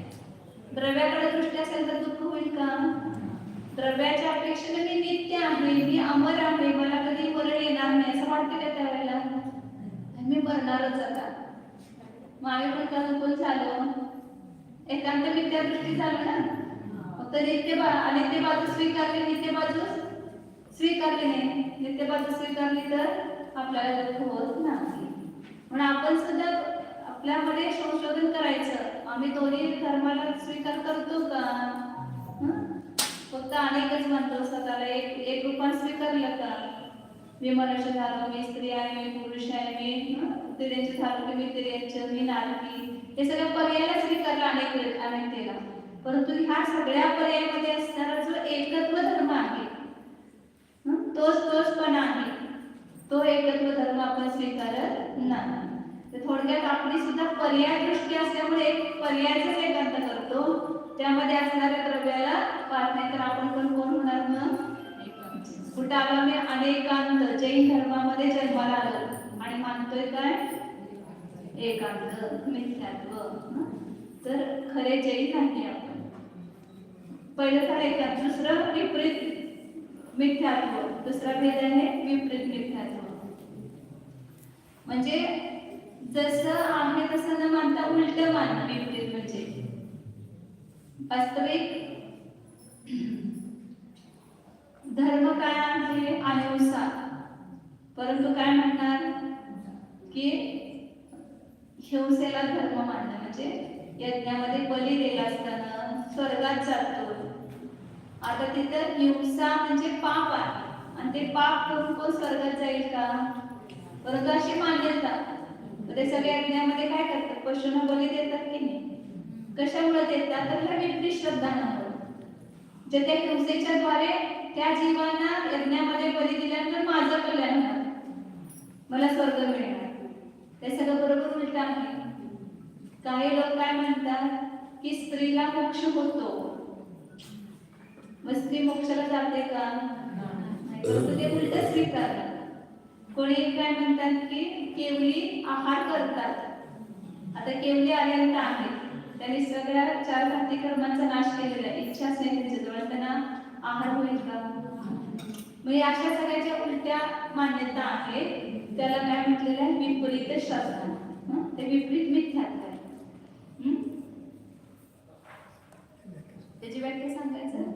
A: द्रव्याकडे दृष्टी असेल तर दुःख होईल का? द्रव्याच्या अपेक्षेने मी नित्य आहे, मी अमर आहे, मला कधी मरण येणार नाही असं वाटतं का त्यावेळेला? मी मरणारच आता. मागे पण का नको झालं, एकांत मिथ्या दृष्टी झालं ना. फक्त नित्य बाजू स्वीकारली, नित्य बाजू स्वीकारली नाही. नित्य बाजू स्वीकारली तर आपल्याला दुःख होत नाही. म्हणून आपण सुद्धा आपल्यामध्ये संशोधन करायचं, आम्ही दोन्ही धर्माला स्वीकार करतो का? फक्त अनेकच म्हणतो स्वतःला, एक रूपात स्वीकारलं का? मी मनुष्य झालो, मी स्त्री आहे, मी पुरुष आहे, मी स्त्रियांचे झालो, मी स्त्रियांचे, मी नारकी, हे सगळं पर्यायाला स्वीकारलं अनेकतेला. परंतु ह्या सगळ्या पर्यायामध्ये असणारा जो एकत्व धर्म आहे, तोचपणा आहे, तो एकत्व धर्म आपण स्वीकारत नाही. थोडक्यात आपली सुद्धा पर्याय दृष्टी असल्यामुळे एक पर्यायच एकांत करतो, त्यामध्ये असणाऱ्या द्रव्याला पाहत नाही. तर आपण पण कोण होणार मग? कुठं आलो मी? अनेकांत. जैन धर्मामध्ये जन्माला आलो आणि मानतोय काय? एकांत मिथ्यात्व. तर खरे जैन आहे आपण. पहिलं तर एकांत, दुसरं विपरीत मिथ्यात्व, दुसरा भेद आहे विपरीत मिथ्यात्व. म्हणजे जसं आहे तसं न मानता उलट मानणं विपरीत. म्हणजे वास्तविक धर्म काय आहे? अहिंसा. परंतु काय म्हणणार की हिंसेला धर्म मानणं, म्हणजे यज्ञामध्ये बली दिला असताना स्वर्गात जातो. आता तिथं हिंसा म्हणजे पाप आहे आणि ते पाप करून कोण स्वर्गात जाईल का? परंतु अशी मान्यता. ते सगळ्या यज्ञामध्ये काय करतात? पशूंना बली देतात की नाही? कशामुळे देतात? तर ह्या विपरीत श्रद्धांमुळे. जे त्या हिंसेच्या द्वारे त्या जीवांना यज्ञामध्ये बली दिल्यानंतर माझं कल्याण होणार, मला स्वर्ग मिळणार. ते सगळं बरोबर उलट आहे. काही लोक काय म्हणतात की स्त्रीला मोक्ष होतो, मग स्त्री मोक्षाला जाते का? नाही. ते उलट स्वीकारतात. कोणी काय म्हणतात की केवली आहार करतात. आता केवली आर्यंत आहे, त्यांनी सगळ्या 4 भारतीय कर्मांचा नाश केलेला आहे, इच्छा असेल त्यांच्याजवळ, त्यांना आहार होईल का? म्हणजे अशा सगळ्याच्या उलट्या मान्यता आहेत. त्याला काय म्हटलेलं आहे? विपरीत श्रद्धा. ते विपरीत मिथ्यात्व आहे. त्याची व्याख्या सांगायचं.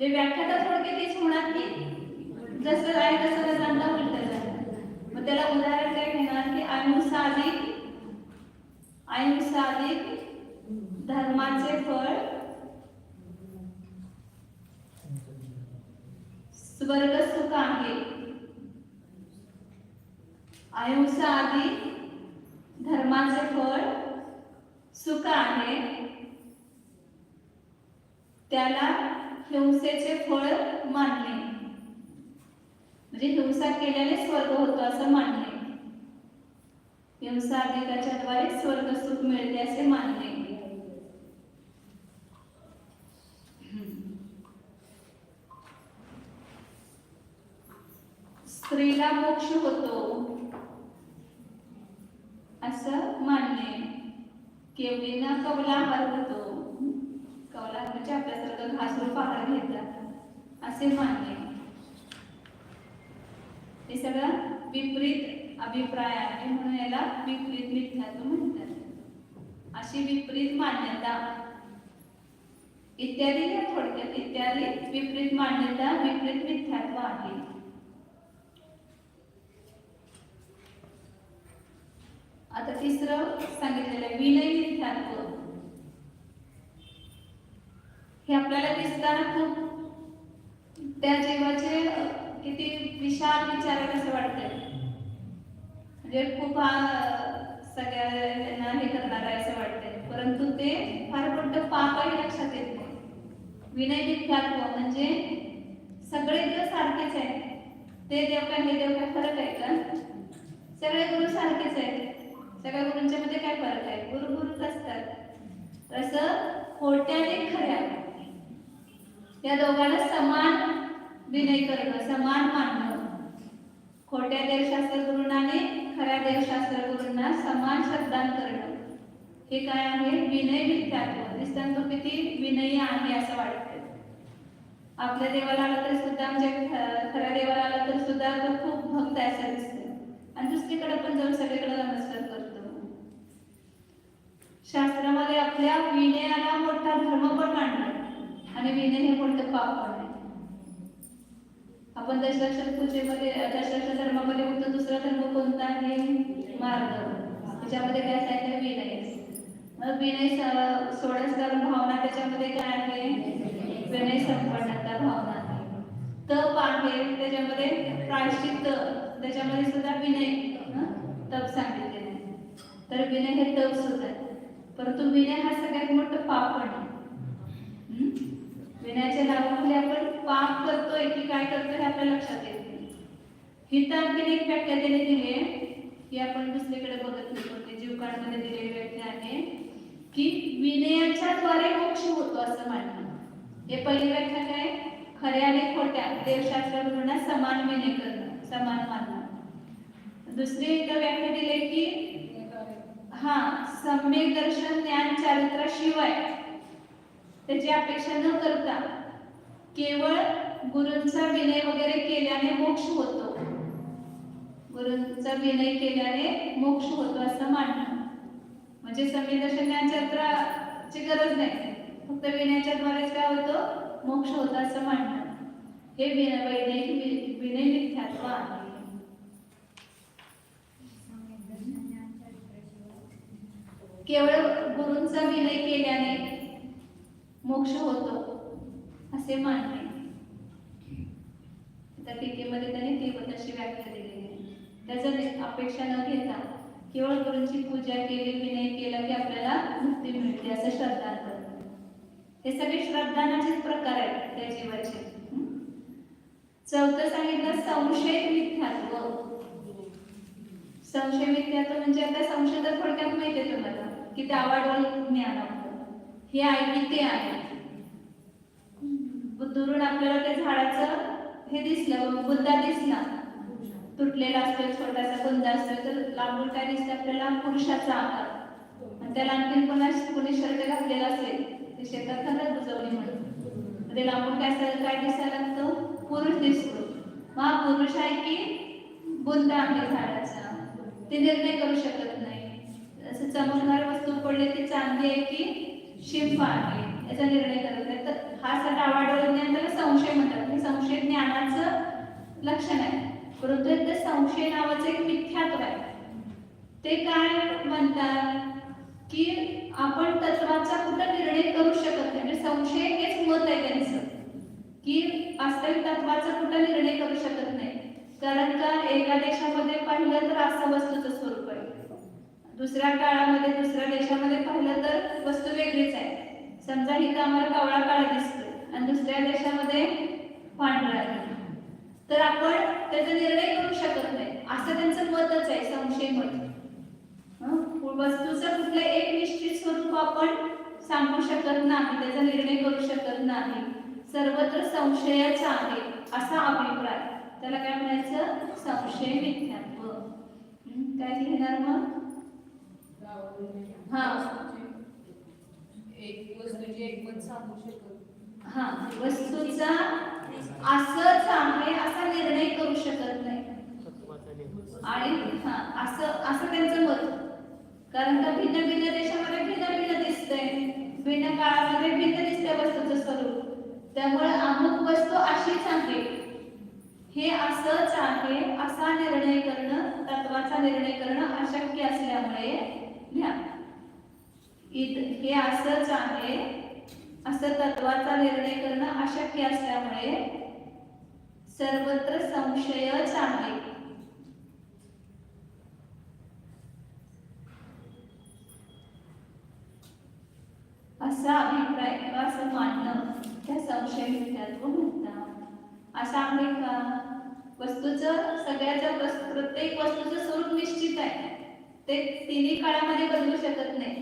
A: जे व्याख्या तर थोडक्यात तीच होणार की जसं आहे तसं जाणता उलट जाणार. मग त्याला उदाहरण काय घेणार की अहिंसा अधिक धर्माचे फळ स्वर्ग सुख आहे. अहिंसा अधिक धर्माचे फळ सुख आहे, त्याला हिंसेचे फळ मानणे. म्हणजे हिंसा केल्याने स्वर्ग होतो असं मानणे. हिंसा अधिकाच्या द्वारे स्वर्ग सुख मिळते असे मानणे. स्त्रीला मोक्ष होतो असं मानणे. केवलीना कवलाहार होतो, कवलाहार म्हणजे आपल्यासारखं घासून पहार घेतात असे मानणे. हे सगळं विपरीत अभिप्राय आहे, म्हणून याला विपरीत मिथ्यात्व म्हणतात. अशी विपरीत मान्यता इत्यादी थोडक्यात इत्यादी विपरीत मान्यता विपरीत मिथ्यात्व आहे. आता तिसरं सांगितलेलं आहे विनय मिथ्यात्व. हे आपल्याला दिसताना खूप त्या जीवाचे किती विशाल विचार आहे असं वाटतंय. म्हणजे खूप सगळ्यांना हे करणार आहे असं वाटतंय, परंतु ते फार मोठं पापही लक्षात येत नाही. विनय मिथ्यात्व म्हणजे सगळे देव सारखेच आहेत. ते देव काय हे देव काय फरक आहे का? सगळे गुरु सारखेच आहेत. सगळ्या गुरूंच्या मध्ये काय फरक आहे? गुरु गुरुच असतात. तसं खोट्या आणि खऱ्या या दोघांना समान विनय करणं, समान मानणं. खोट्या देवशास्त्र गुरूंना आणि खऱ्या देवशास्त्र गुरूंना समान श्रद्धान करणं हे काय आहे? विनय मिथ्यात्व. दिसताना तो किती विनयी आहे असं वाटतं. आपल्या देवाला आला तर सुद्धा म्हणजे खऱ्या देवाला आला तर सुद्धा तो खूप भक्त आहे असं दिसतं. आणि दुसरीकडे पण जाऊन सगळीकडे नमस्कार करतो. शास्त्रामध्ये आपल्या विनयाला मोठा धर्म पण मानतात आणि विनय हे मोठं पाप पण आहे. आपण दशलक्ष पूजेमध्ये दशलक्ष धर्मामध्ये होतो. दुसरा धर्म कोणता आहे? मार्ग. त्याच्यामध्ये काय सांगितलं? विनय. मग विनय सोडसकर भावना त्याच्यामध्ये काय आहे? विनय संपन्नता भावना आहे. तप आहे त्याच्यामध्ये प्रायश्चित्त, त्याच्यामध्ये सुद्धा विनय तप सांगितलेलं आहे. तर विनय हे तप सुद्धा आहे. परंतु विनय हा सगळ्यात मोठं पाप पण आहे. विनयाच्या नावाखाली आपण पाप करतोय की काय करतोय हे आपल्या लक्षात येत नाही. ही तर आणखी एक व्याख्या त्याने दिली आहे की आपण दुसरीकडे बघत नाही. जीवकांमध्ये दिलेली व्याख्या आहे की विनयाच्या द्वारे मोक्ष होतो असं मानणं. हे पहिली व्याख्या काय? खऱ्या आणि खोट्या देवशास्त्रांना समान विनय करणं, समान मानणं. दुसरी एक व्याख्या दिली की सम्यक दर्शन ज्ञान चारित्र्याशिवाय त्याची अपेक्षा न करता केवळ गुरूंचा विनय वगैरे केल्याने मोक्ष होतो. गुरूंचा विनय केल्याने मोक्ष होतो असं मानणं. म्हणजे सम्यक दर्शन ज्ञान चारित्र्याची गरज नाही, फक्त विनयाच्या द्वारेच काय होतं? मोक्ष होतं असं मानणं. हे विनय मिथ्यात्व आहे. केवळ गुरूंचा विनय केल्याने मोक्ष होतो असे मानणे. त्या टीकेमध्ये त्यांनी ती तशी व्याख्या दिलेली आहे. त्याची अपेक्षा न घेता केवळ गुरूंची पूजा केली, विनय केला की आपल्याला मुक्ती मिळते असं श्रद्धा करतात. हे सगळे श्रद्धानाचेच प्रकार आहेत त्या जीवाचे. चौथं सांगितलं संशय मिथ्यात्व. संशय मिथ्यात्व म्हणजे आता संशय तर थोडक्यात माहिती आहे तुम्हाला की ते आवाडवल ज्ञान आपलं हे आहे की ते आहे. दुरून आपल्याला त्या झाडाचं हे दिसलं, बुंदा दिसला, तुटलेला असतो, छोटासा बुंदा असतो, तर लांबून काय दिसतं आपल्याला? पुरुषाचा आकार. आणि त्याला आणखी कोणी शर्ट घातलेला असेल ते शेतात खरंच बुजवणी म्हणून ते लांबून काय दिसायला लागतं? पुरुष दिसतो. मग हा पुरुष आहे की बुंदा आहे झाडाचा ते निर्णय करू शकत नाही. असं चमकणारी वस्तू पडले ती चांदी आहे की शिंप आहे याचा निर्णय करत नाही, तर हा डावाडोळ ज्ञान त्याला संशय म्हणतात. हे संशय ज्ञानाचं लक्षण आहे. परंतु इथे संशय नावाचं एक मिथ्यात्व आहे. ते काय म्हणतात की आपण तत्वाचा कुठं निर्णय करू शकत नाही. म्हणजे संशय हेच मत आहे त्यांचं की वास्तविक तत्वाचा कुठं निर्णय करू शकत नाही. कारण का एका देशामध्ये पाहिलं तर असं वस्तूचं स्वरूप आहे, दुसऱ्या काळामध्ये दुसऱ्या देशामध्ये पाहिलं तर वस्तू वेगळीच आहे. समजा इथं आम्हाला कावळा काळा दिसतोय आणि दुसऱ्या देशामध्ये पांढरा आहे, तर आपण त्याचा निर्णय करू शकत नाही. असं त्यांचं मतच आहे, संशय मत. वस्तूचं कुठलं एक निश्चित स्वरूप आपण सांगू शकत नाही, त्याचा निर्णय करू शकत नाही. सर्वत्र संशयाचा आहे असा अभिप्राय, त्याला काय म्हणायचं? संशय मिथ्यात्व. काय लिहिणार मग? हा,
B: एक वस्तूचे एक मत सांगू शकत.
A: हा, वस्तूचा असंच आहे असा निर्णय करू शकत नाही. आणि हा असं त्यांचं मत. कारण का भिन्न भिन्न देशामध्ये भिन्न भिन्न दिसतंय, भिन्न काळामध्ये भिन्न दिसतंय वस्तूचं स्वरूप. त्यामुळे अमुक वस्तू अशीच आहे, हे असंच आहे असा निर्णय करणं, तत्वाचा निर्णय करणं अशक्य असल्यामुळे हे असंच आहे असं तत्वाचा निर्णय करणं अशक्य असल्यामुळे सर्वत्र संशयच आहे. असा अभिप्राय किंवा असं मानणं त्या संशय मिथ्यात्व म्हणतात. असं आहे का? वस्तूचं सगळ्याच्या प्रत्येक वस्तूचं स्वरूप निश्चित आहे, ते तिन्ही काळामध्ये बदलू शकत नाही.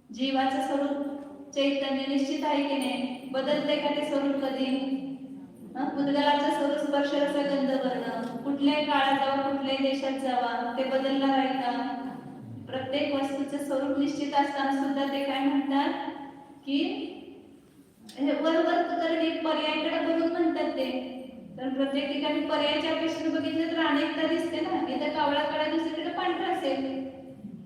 A: जीवाचं स्वरूप चैतन्य निश्चित आहे की नाही? बदलते का ते स्वरूप कधी? पुद्गलाचं स्वरूप स्पर्श रस गंध वर्ण, कुठल्याही काळात जावा कुठल्याही देशात जावा ते बदलणार आहे का? प्रत्येक वस्तूचं स्वरूप निश्चित असताना सुद्धा ते काय म्हणतात की वरवर करणे पर्यायाकडे बघून म्हणतात ते. तर प्रत्येक ठिकाणी पर्यायाच्या अपेक्षेने बघितलं तर अनेकता दिसते ना. इथं कावळा काळा दुसरीकडे पांढरा असेल,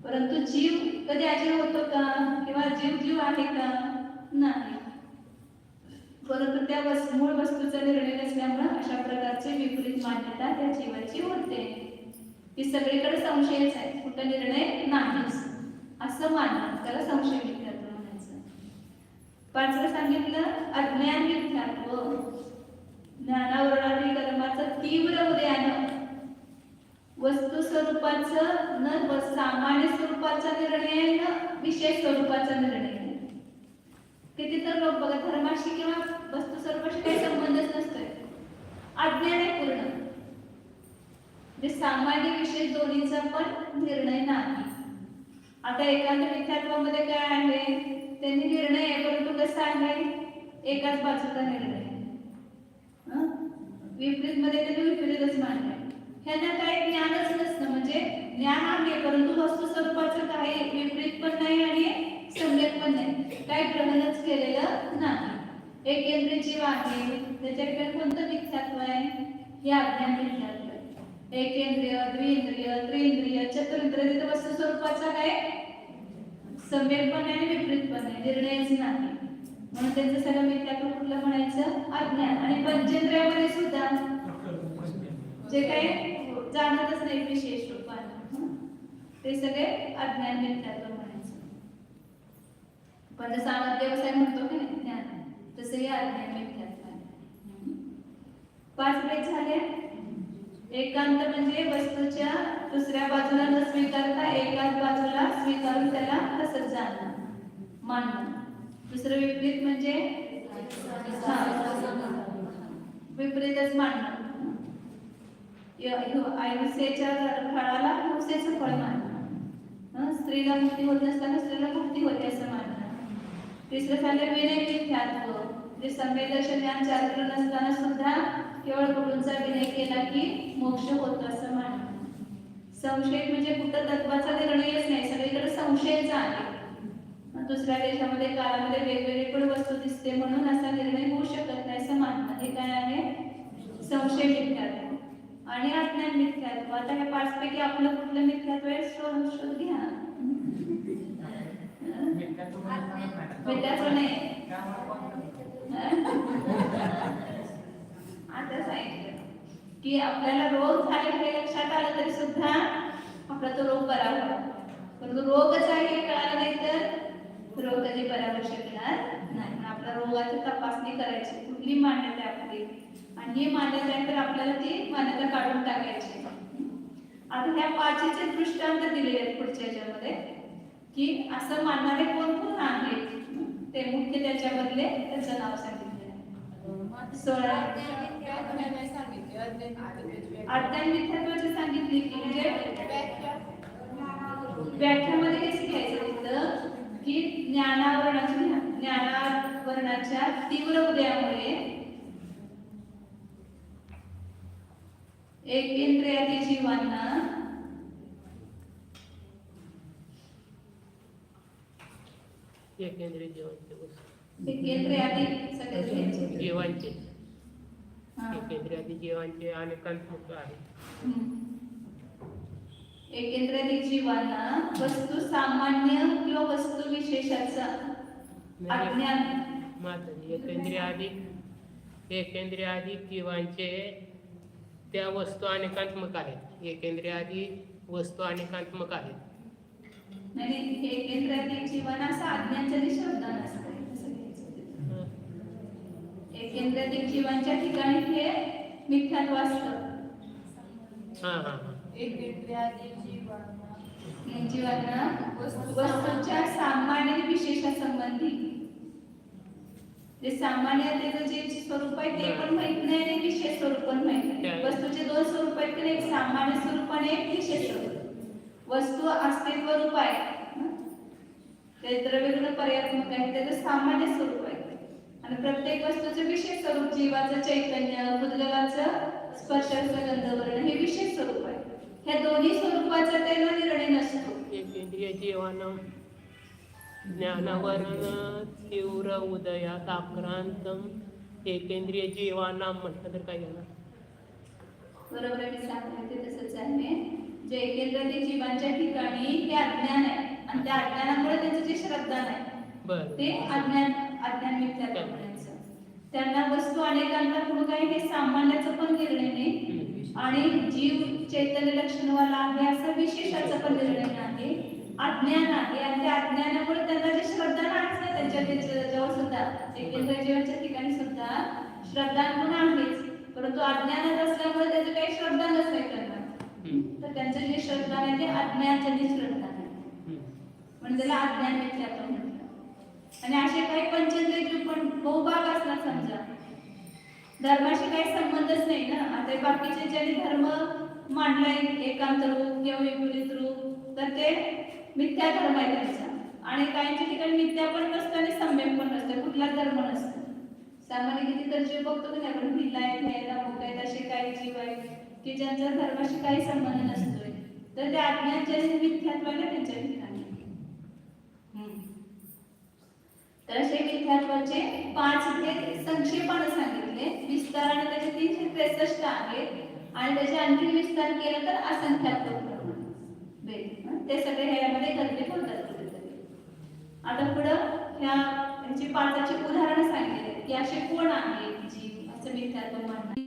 A: परंतु जीव कधी अजीव होतो का? किंवा जीव जीव आहे का? नाही. परंतु त्या मूळ वस्तूचा निर्णय नसल्यामुळे अशा प्रकारची विपरीत मान्यता त्या जीवाची होते. ती सगळीकडे संशयच आहे, कुठं निर्णय नाहीच असं मानणं, त्याला संशय मिथ्यात्व म्हणायचं. पाचवं सांगितलं अज्ञान मिथ्यात्व. ज्ञानावरणातील कर्माचं तीव्र उदयानं वस्तू स्वरूपाचं न सामान्य स्वरूपाचा निर्णय न विशेष स्वरूपाचा निर्णय. किती तर लोक बघा धर्माशी किंवा वस्तू स्वरूपाशी काही संबंधच नसतोय, अज्ञान आहे पूर्ण. सामान्य विशेष दोन्हीचा पण निर्णय नाही. आता एकांत मिथ्यात्वामध्ये काय आहे? त्यांनी निर्णय आहे, परंतु कसा आहे? एकाच बाजूचा निर्णय. विपरीत मध्ये त्यांनी विपरीतच मांडलंय. ह्यांना काही ज्ञानच नसतं, म्हणजे ज्ञान आहे परंतु वस्तू स्वरूपाचं काही विपरीत पण नाही आणि सम्यक पण नाही, काही ग्रहणच केलेलं नाही. एकेंद्रिय जीव आहे, त्याच्याकडे कोणतं मिथ्यात्व आहे? हे अज्ञान मिथ्यात्व. एकेंद्रिय, द्विंद्रिय, त्रिंद्रिय, चतुर्ंद्रिय वस्तू स्वरूपाचा काय सम्यक पण नाही विपरीत पण नाही, निर्णयच नाही. म्हणून त्यांचं सगळं मिथ्यात्व कुठलं म्हणायचं? अज्ञान. आणि पंचेंद्रियामध्ये सुद्धा जे काही जाणतच नाही विशेष रूपाने, ते सगळे अज्ञान मिथ्यात्व म्हणायचं. पण जसं आपण व्यवसाय म्हणतो की नाही ज्ञान, तसं हे अज्ञान मिथ्यात्व आहे. 5 भेद झाले. एकांत म्हणजे वस्तूच्या दुसऱ्या बाजूला न स्वीकारता एकाच बाजूला स्वीकारून त्याला तसंच जाणणं मानणं. दुसरं विपरीत म्हणजे विपरीतच मानणं. आयुष्याच्या फळाला हिंसेचं फळ मानणं. स्त्रीला मुक्ती होत नसताना स्त्रीला मुक्ती होते असं मानणं. तिसरं झालं विनय मिथ्यात्व. जे संवेदनशील ज्ञान चारित्र्य नसताना सुद्धा केवळ गुरूंचा विनय केला की मोक्ष होतो असं मानणं. संशय म्हणजे कुठं तत्वाचा निर्णयच नाही, सगळीकडे संशयच आहे. दुसऱ्या देशामध्ये काळामध्ये वेगवेगळी पण वस्तू दिसते म्हणून असा निर्णय होऊ शकत नाही असं मानणं. हे काय आहे? संशय मिथ्यात्व आणि अज्ञान मिथ्यात्व. आता हे 5 पैकी आपलं कुठलं मिथ्यात्व आहे? शोध घ्या. मिठाचं नाही आता सांगितलं की आपल्याला रोग झाले हे लक्षात आलं तरी सुद्धा आपला तो रोग बरा होतो. पण रोगच आहे हे कळालं नाही तर रोग कधी बरा होऊ शकणार नाही. आपल्या रोगाची तपासणी करायची कुठली मान्यता आहे आपली आणि ही मान्यता आहे तर आपल्याला ती मान्यता काढून टाकायची. आता ह्या पाचीचे दृष्टांत दिलेले आहेत पुढच्या ह्याच्यामध्ये की असं मानणारे कोण कोण आहेत ते मुख्य त्याच्यामधले त्याचं नाव सांगितलं. 16 अज्ञान मिथ्यात्वाची सांगितली की म्हणजे व्याख्यामध्ये हेच घ्यायचं तिथं की ज्ञानावरणाच्या तीव्र उदयामुळे एकेंद्रियादी जीवांना
C: एकेंद्रिय जीवांचे वस्तू
A: एकेंद्रियादी सगळे
C: जीवांचे
A: हा.
C: एकेंद्रियादी जीवांचे अनेकांत्मक आहे.
A: एकेंद्रियादी जीवांना वस्तू सामान्य किंवा वस्तू विशेषाचा अज्ञान
C: मात्र एकेंद्रियादी जीवांचे त्या वस्तू अनेकात्मक आहेत. एकेंद्रियादी वस्तू अनेकात्मक आहेत.
A: नाही एकेंद्रियादी जीवन असं अज्ञानच्या शब्द नसतं. एकेंद्रियादी जीवांच्या ठिकाणी हे मिथ्यात्व असतं. जीवांना वस्तूच्या सामान्य आणि विशेषासंबंधी जे सामान्य त्याचं जे स्वरूप आहे ते पण माहित नाही आणि विशेष स्वरूप पण माहित नाही. वस्तूचे दोन स्वरूप आहेत की एक सामान्य स्वरूप आणि एक विशेष स्वरूप. वस्तू अस्तित्व रूप आहे ते द्रव्यगुण पर्यात्मक आहे त्याचं सामान्य स्वरूप आहे आणि प्रत्येक वस्तूचं विशेष स्वरूप जीवाचं चैतन्य बुद्धलाचं स्पर्शाचं गंधवर्ण हे विशेष स्वरूप आहे. ह्या दोन्ही स्वरूपाचा त्याला निर्णय नसतो.
C: एकेंद्रिय जीवानं ज्ञानावरण तीव्र उदयात आक्रांतम एकेंद्रिय जीवाना म्हटलं तर काय झालं?
A: बरोबर आहे. मी सांगते ते तसंच आहे. जे एकेंद्रिय जीवांच्या ठिकाणी हे अज्ञान आहे आणि त्या अज्ञानामुळे त्यांचं जे श्रद्धा नाही ते अज्ञान मिथ्यात्व म्हणायचं. त्यांना वस्तू अनेकांना काही हे सामान्याचं पण निर्णय नाही आणि जीव चैतन्य लक्षणवाला आहे असं विशेषाचा पण निर्णय नाही. अज्ञान आहे आणि त्या अज्ञानामुळे त्यांना जे श्रद्धा नाही त्यांच्या जवळ सुद्धा एकेंद्रिय जीवांच्या ठिकाणी सुद्धा श्रद्धा पण आहेच परंतु अज्ञानात असल्यामुळे त्याची काही श्रद्धा नसते त्यांना. तर त्यांचं जे श्रद्धा आहे ते अज्ञानजनित श्रद्धा आहे म्हणजे त्याला अज्ञान मिथ्यात्व म्हणतात. आणि असे काही पंचेंद्रिय जीव पण बहुभाग असणार समजा धर्माशी काही संबंधच नाही ना. आता बाकीचे ज्यांनी धर्म मांडलाय एकांत रूप किंवा विपरीत रूप तर ते मिथ्या धर्म आहे त्यांचा. आणि काहींच्या ठिकाणी मिथ्या पण नसतं आणि सम्यक पण नसतं कुठलाच धर्म नसतं. सामान्य किती तर जीव बघतो की आपण भिल्लाय न्यायला मुकायत असे काही जीव आहेत की ज्यांचा धर्माशी काही संबंध नसतोय तर ते अज्ञानजनित मिथ्यात्वाला त्यांच्या ठिकाणी. तर असे मिथ्यात्वाचे 5 हे संक्षेपाने सांगितले. विस्ताराने त्याचे 363 आहेत आणि त्याचे आणखी विस्तार केला तर असंख्यात्मक प्रमाण ते सगळे ह्यामध्ये गणले होतात कुठेतरी. आता पुढं ह्याची 5ची उदाहरणं सांगितले की असे कोण आहेत जीव असं मिथ्यात्व मानतात.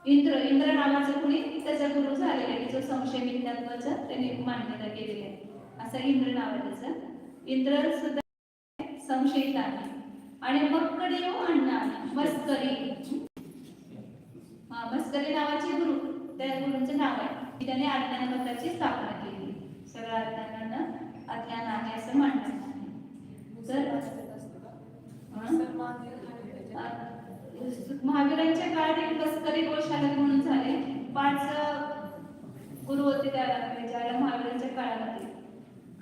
A: इंद्र नावाचं कुणी त्याचा गुरु झालेला आहे जो संशय मिथ्यात्वाचा त्याने मान्यता केलेली आहे असा इंद्र नाव आहे त्याचं. इंद्र सुद्धा संशयित आहे आणि मक्कडी अण्णा मस्करी नावाचे गुरु त्या गुरूंचं नाव आहे. त्याने अज्ञानमताची स्थापना केली. सगळ्या अज्ञानानं अज्ञान आहे असं मानण्यात महावीरांच्या काळात एक मस्करी गोशाला म्हणून झाले. 5 गुरु होते त्याला महावीरांच्या काळामध्ये.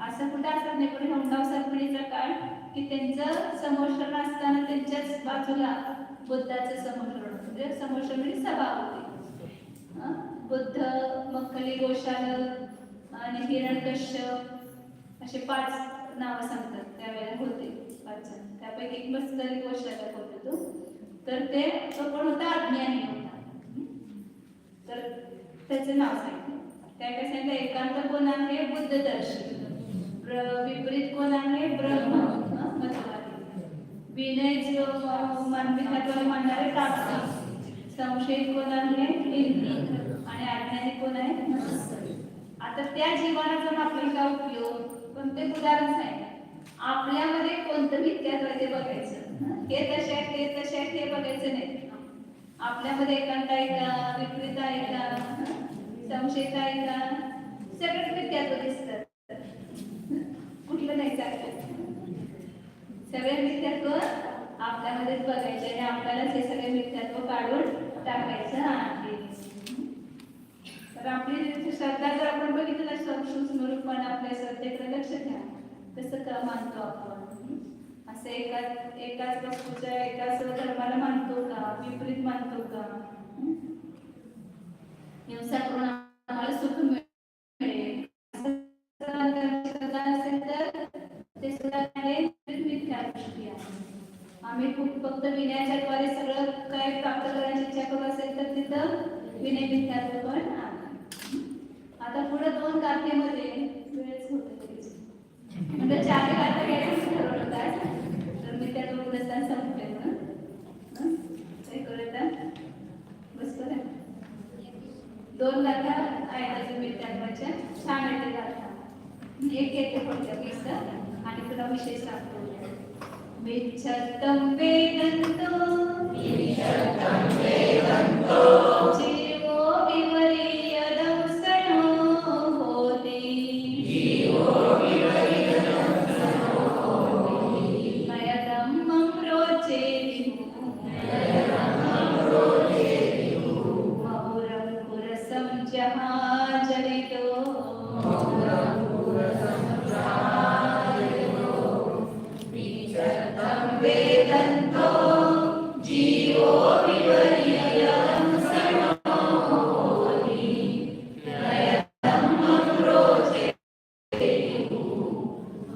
A: असं कुठं असत नाही पण होंडाव सरपणीचा काळ की त्यांचं समोषण असताना त्यांच्याच बाजूला बुद्धाचं समोषण म्हणजे समोषण म्हणजे सभा होती. बुद्ध मक्कली गोशाल आणि हिरण्यकश्यप असे 5 नावं सांगतात त्यावेळेला होते 5 जण. त्यापैकी एक मस्करी गोशाला होता तो. तर तो पण होता अज्ञानी होता. तर त्याचं नाव सांगितलं. त्या काय सांगितलं एकांत कोण आहे बुद्धदर्शी विपरीत कोण आहे? ब्रह्म मतवादी. विनय जो मानवी तत्वाला मानणारे तापसी. संशयित कोण आहे? इंद्र. आणि अज्ञानी कोण आहे? मत्सरी. आता त्या जीवनाचा आपल्याला काय उपयोग? पण ते उदाहरण आहे. आपल्यामध्ये कोणतं मिथ्यात्व आहे ते बघायचं. हे तसे आहेत, ते तसे आहेत हे बघायचं नाही. आपल्यामध्ये एकांत आहे का? विपरीत आहे का? संशयित आहे का? सगळेच मिथ्यात्व दिसतात. कुठलं नाही चालतं. सगळे मिथ्यात्व आपल्यामध्येच बघायचे आणि आपल्यालाच हे सगळे मिथ्यात्व काढून टाकायचं आहे. तर आपली श्रद्धा जर आपण बघितलं ना, सूक्ष्म रूपाने आपल्या श्रद्धेकडे लक्ष द्या. कसं का मानतो आपण? असं एकाच वस्तूच्या एकाच धर्माला मानतो का? विपरीत मानतो का? हिंसा करून आम्हाला सुख मिळेल असेल तर ते सुद्धा आहे मिथ्या दृष्टी आहे. आम्ही फक्त विनयाच्या द्वारे सगळं काय प्राप्त करण्याची इच्छा करत असेल तर तिथं विनय मिथ्यात्व पण आहे. आता पुढे 2 गाथेमध्ये वेळच होते म्हणजे 4 गाथा घ्यायचं ठरवलं काय, तर मिथ्यात्व पुरस्कार संपले म्हणून काय करत बस करा. 2 गाथा आहेत मिथ्यात्वाच्या, छान आहे ते गाथा. एक येते थोडक्यात किस्सा आणि तुला विषय सांगतो. मिच्छत्तं वेदन्तो जीवो विवर्यदंसनो होति मयदम्मं रोचेति महुरं पुरसं जहाजलितो वेदन्तो जीवो विवर्यदंसनो होति मयदम्मं रोचेति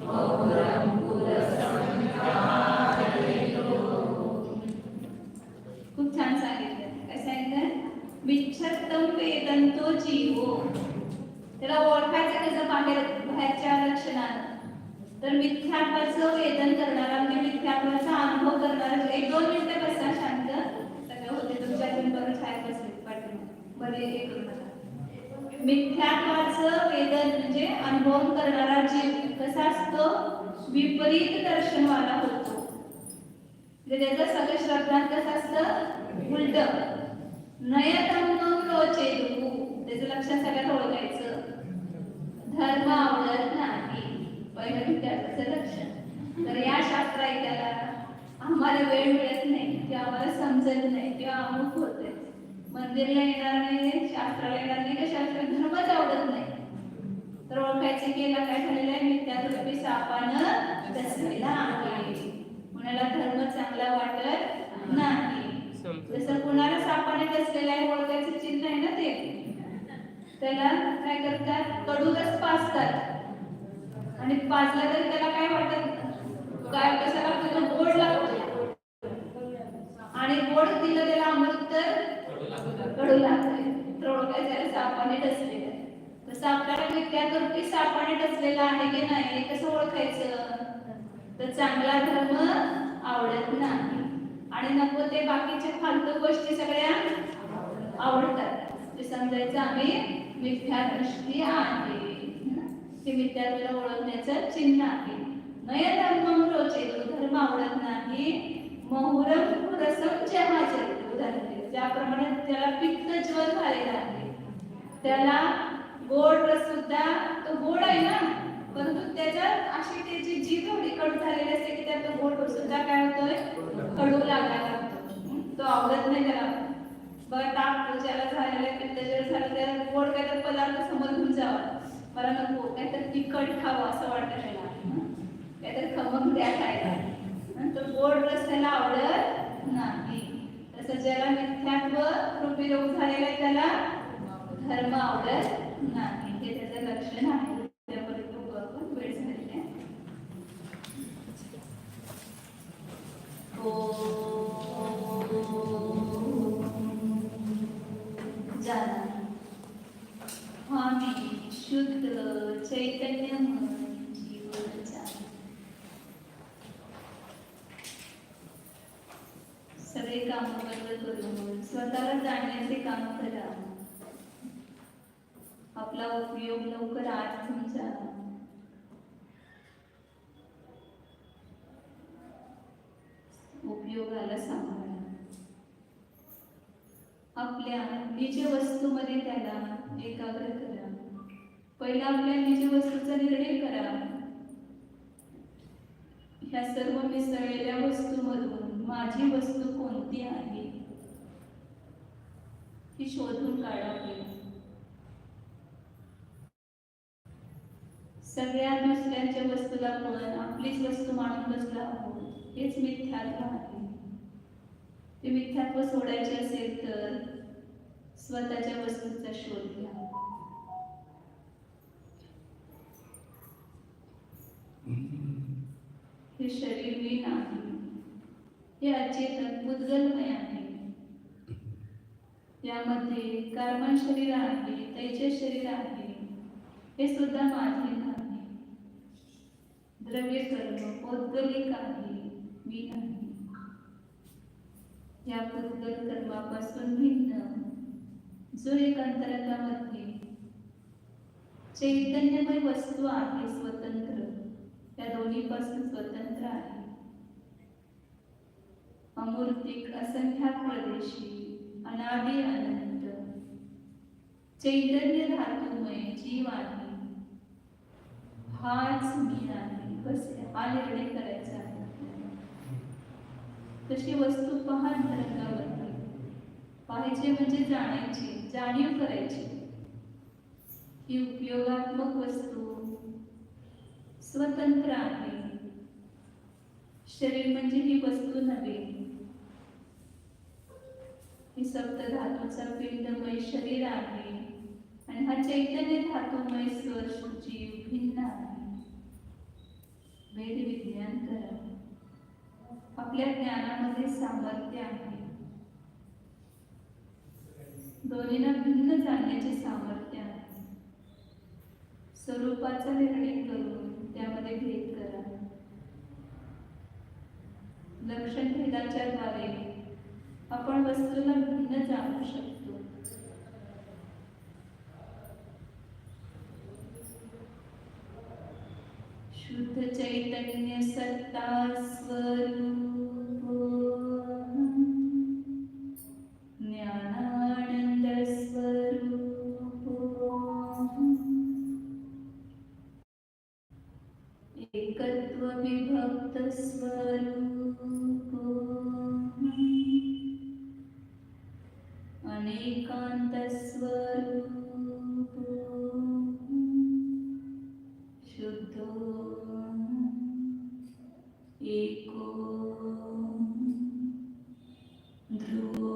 A: महुरं पुरसं जहाजलितो. खूप छान सांगितलं. काय सांगितलं? मिच्छत्तं वेदन्तो जीवो. त्याला ओळखायचं कसं बाहेरच्या लक्षणानं? तर मिथ्यात्वाचं वेदन करणारा म्हणजे मिथ्यात्वाचा अनुभव करणारा. 1-2 मिनिटं बसा शांत. सगळं होते तुमच्या बरोबर छान बसले पाठी बरे हे करू नका. मिथ्यात्वाचं वेदन म्हणजे अनुभव करणारा जीव कसा असतो? विपरीत दर्शनवाला होतो. म्हणजे त्याचं सगळं श्रद्धांत कसं असतं? उलट. नयतम्मं रोचेतु. त्याचं लक्षण सगळ्यात ओळखायचं. धर्म आवडत नाही. पहिलं विद्यार्थ्याचं लक्षण. तर या शास्त्र ऐकायला आम्हाला वेळ मिळत नाही किंवा आम्हाला समजत नाही किंवा अमुक होते. मंदिरला येणार नाही, शास्त्राला येणार नाही का शास्त्र धर्मच आवडत नाही. तर ओळखायचं की याला काय झालेलं आहे? मिथ्यात्वरूपी सापानं डसलेला आहे. कुणाला धर्म चांगला वाटत नाही. जसं कुणाला सापाने डसलेला आहे ओळखायचं चिन्ह आहे ना ते. त्याला काय करतात? कडूच पाजतात आणि पाजला तरी त्याला काय वाटत? काय कसं लागतं? गोड लागतं. आणि गोड दिलं त्याला अमृत तर कडू लागतंय. तर ओळखायचं सापाने डसलेलं आहे. तसं आपल्याला मिथ्यात्वरूपी सापाने डसलेला आहे की नाही हे कसं ओळखायचं? तर चांगला धर्म आवडत नाही आणि नको ते बाकीचे फालतू गोष्टी सगळ्या आवडतात. ते समजायचं आम्ही मिथ्या दृष्टी आहे. हे मिथ्यात्वाला ओळखण्याचं चिन्ह आहे. नयधर्मं रोचेतो. धर्म आवडत नाही. महुरं पुरसं जहाजलितो. उदाहरण ज्याप्रमाणे त्याला पित्त ज्वर झालेला आहे त्याला गोड रस सुद्धा तो गोड आहे ना, परंतु त्याच्यात अशी त्याची जीभ एवढी कडू झालेली असते की त्यात गोड सुद्धा काय होतोय? कडू लागायला लागतो. तो आवडत नाही त्याला. बघा ताप ज्याला झालेला पित्तज्वर झालं त्याला गोड काहीतरी पदार्थ समोर घेऊन जावा. मला नको काहीतरी तिखट खावं असं वाटतं त्याला. काहीतरी खमंग द्या खायला. नंतर गोड रस त्याला आवडत नाही. तसं ज्याला मिथ्यात्व रूपी रोग झालेला आहे त्याला धर्म आवडत नाही. हे त्याचं लक्षण आहे. त्यापर्यंत आपण वेळ झालेली आहे. जाना स्वामी शुद्ध चैतन्य काम करा. आपला उपयोग लवकर आज तुमचा उपयोगाला सांभाळा. आपल्या निज वस्तूमध्ये त्याला एकाग्र करा. पहिला आपल्या निज वस्तूचा निर्णय करा. ह्या सर्व मिसळलेल्या वस्तूमधून माझी वस्तू कोणती आहे ही शोधून काढावी. सगळ्या दुसऱ्यांच्या वस्तूला आपण आपलीच वस्तू मानून बसलो आहोत. हेच मिथ्यात्व आहे. ते मिथ्यात्व सोडायचे असेल तर स्वतःच्या वस्तूचा शोध घ्या. हे शरीर मी नाही. हे अचेतन पुद्गलमय आहे. यामध्ये कार्बन शरीर आहे, तेजस शरीर आहे. हे सुद्धा माझे नाही. द्रव्य कर्म पौद्गलिक आहे, मी नाही. या पुद्गल कर्मापासून भिन्न जो एक अंतरंगामध्ये चैतन्यमय वस्तू आहे, स्वतंत्र, त्या दोन्हीपासून स्वतंत्र आहे. अमूर्तिक असंख्याक प्रदेशी अनादि अनंत चैतन्य धातुमय जीव आहे. हाच मी आहे. बस हा निर्णय करायचा आहे. तशी वस्तू पहा अंतरंगामध्ये. पाहायचे म्हणजे जाणायची, जाणीव करायची. ही उपयोगात्मक वस्तू स्वतंत्र आहे. शरीर म्हणजे ही वस्तू नव्हे. ही सप्त धातूचा पिंडमय शरीर आहे आणि हा चैतन्य धातुमय जीव भिन्न आहे. वेद विज्ञान करा. आपल्या ज्ञानामध्ये सामर्थ्य आहे. दोन्हींना भिन्न जाणण्याचे सामर्थ्य आहे. स्वरूपाचा निर्णय करून त्यामध्ये भेद करा. लक्षण भेदाच्या द्वारे आपण वस्तूला भिन्न जाणू शकतो. शुद्ध चैतन्य सत्ता स्वरूप ज्ञानानंद स्वरूप एकत्व विभक्त स्वरूप अनेकांत स्वरूप शुद्धो एको ध्रुवो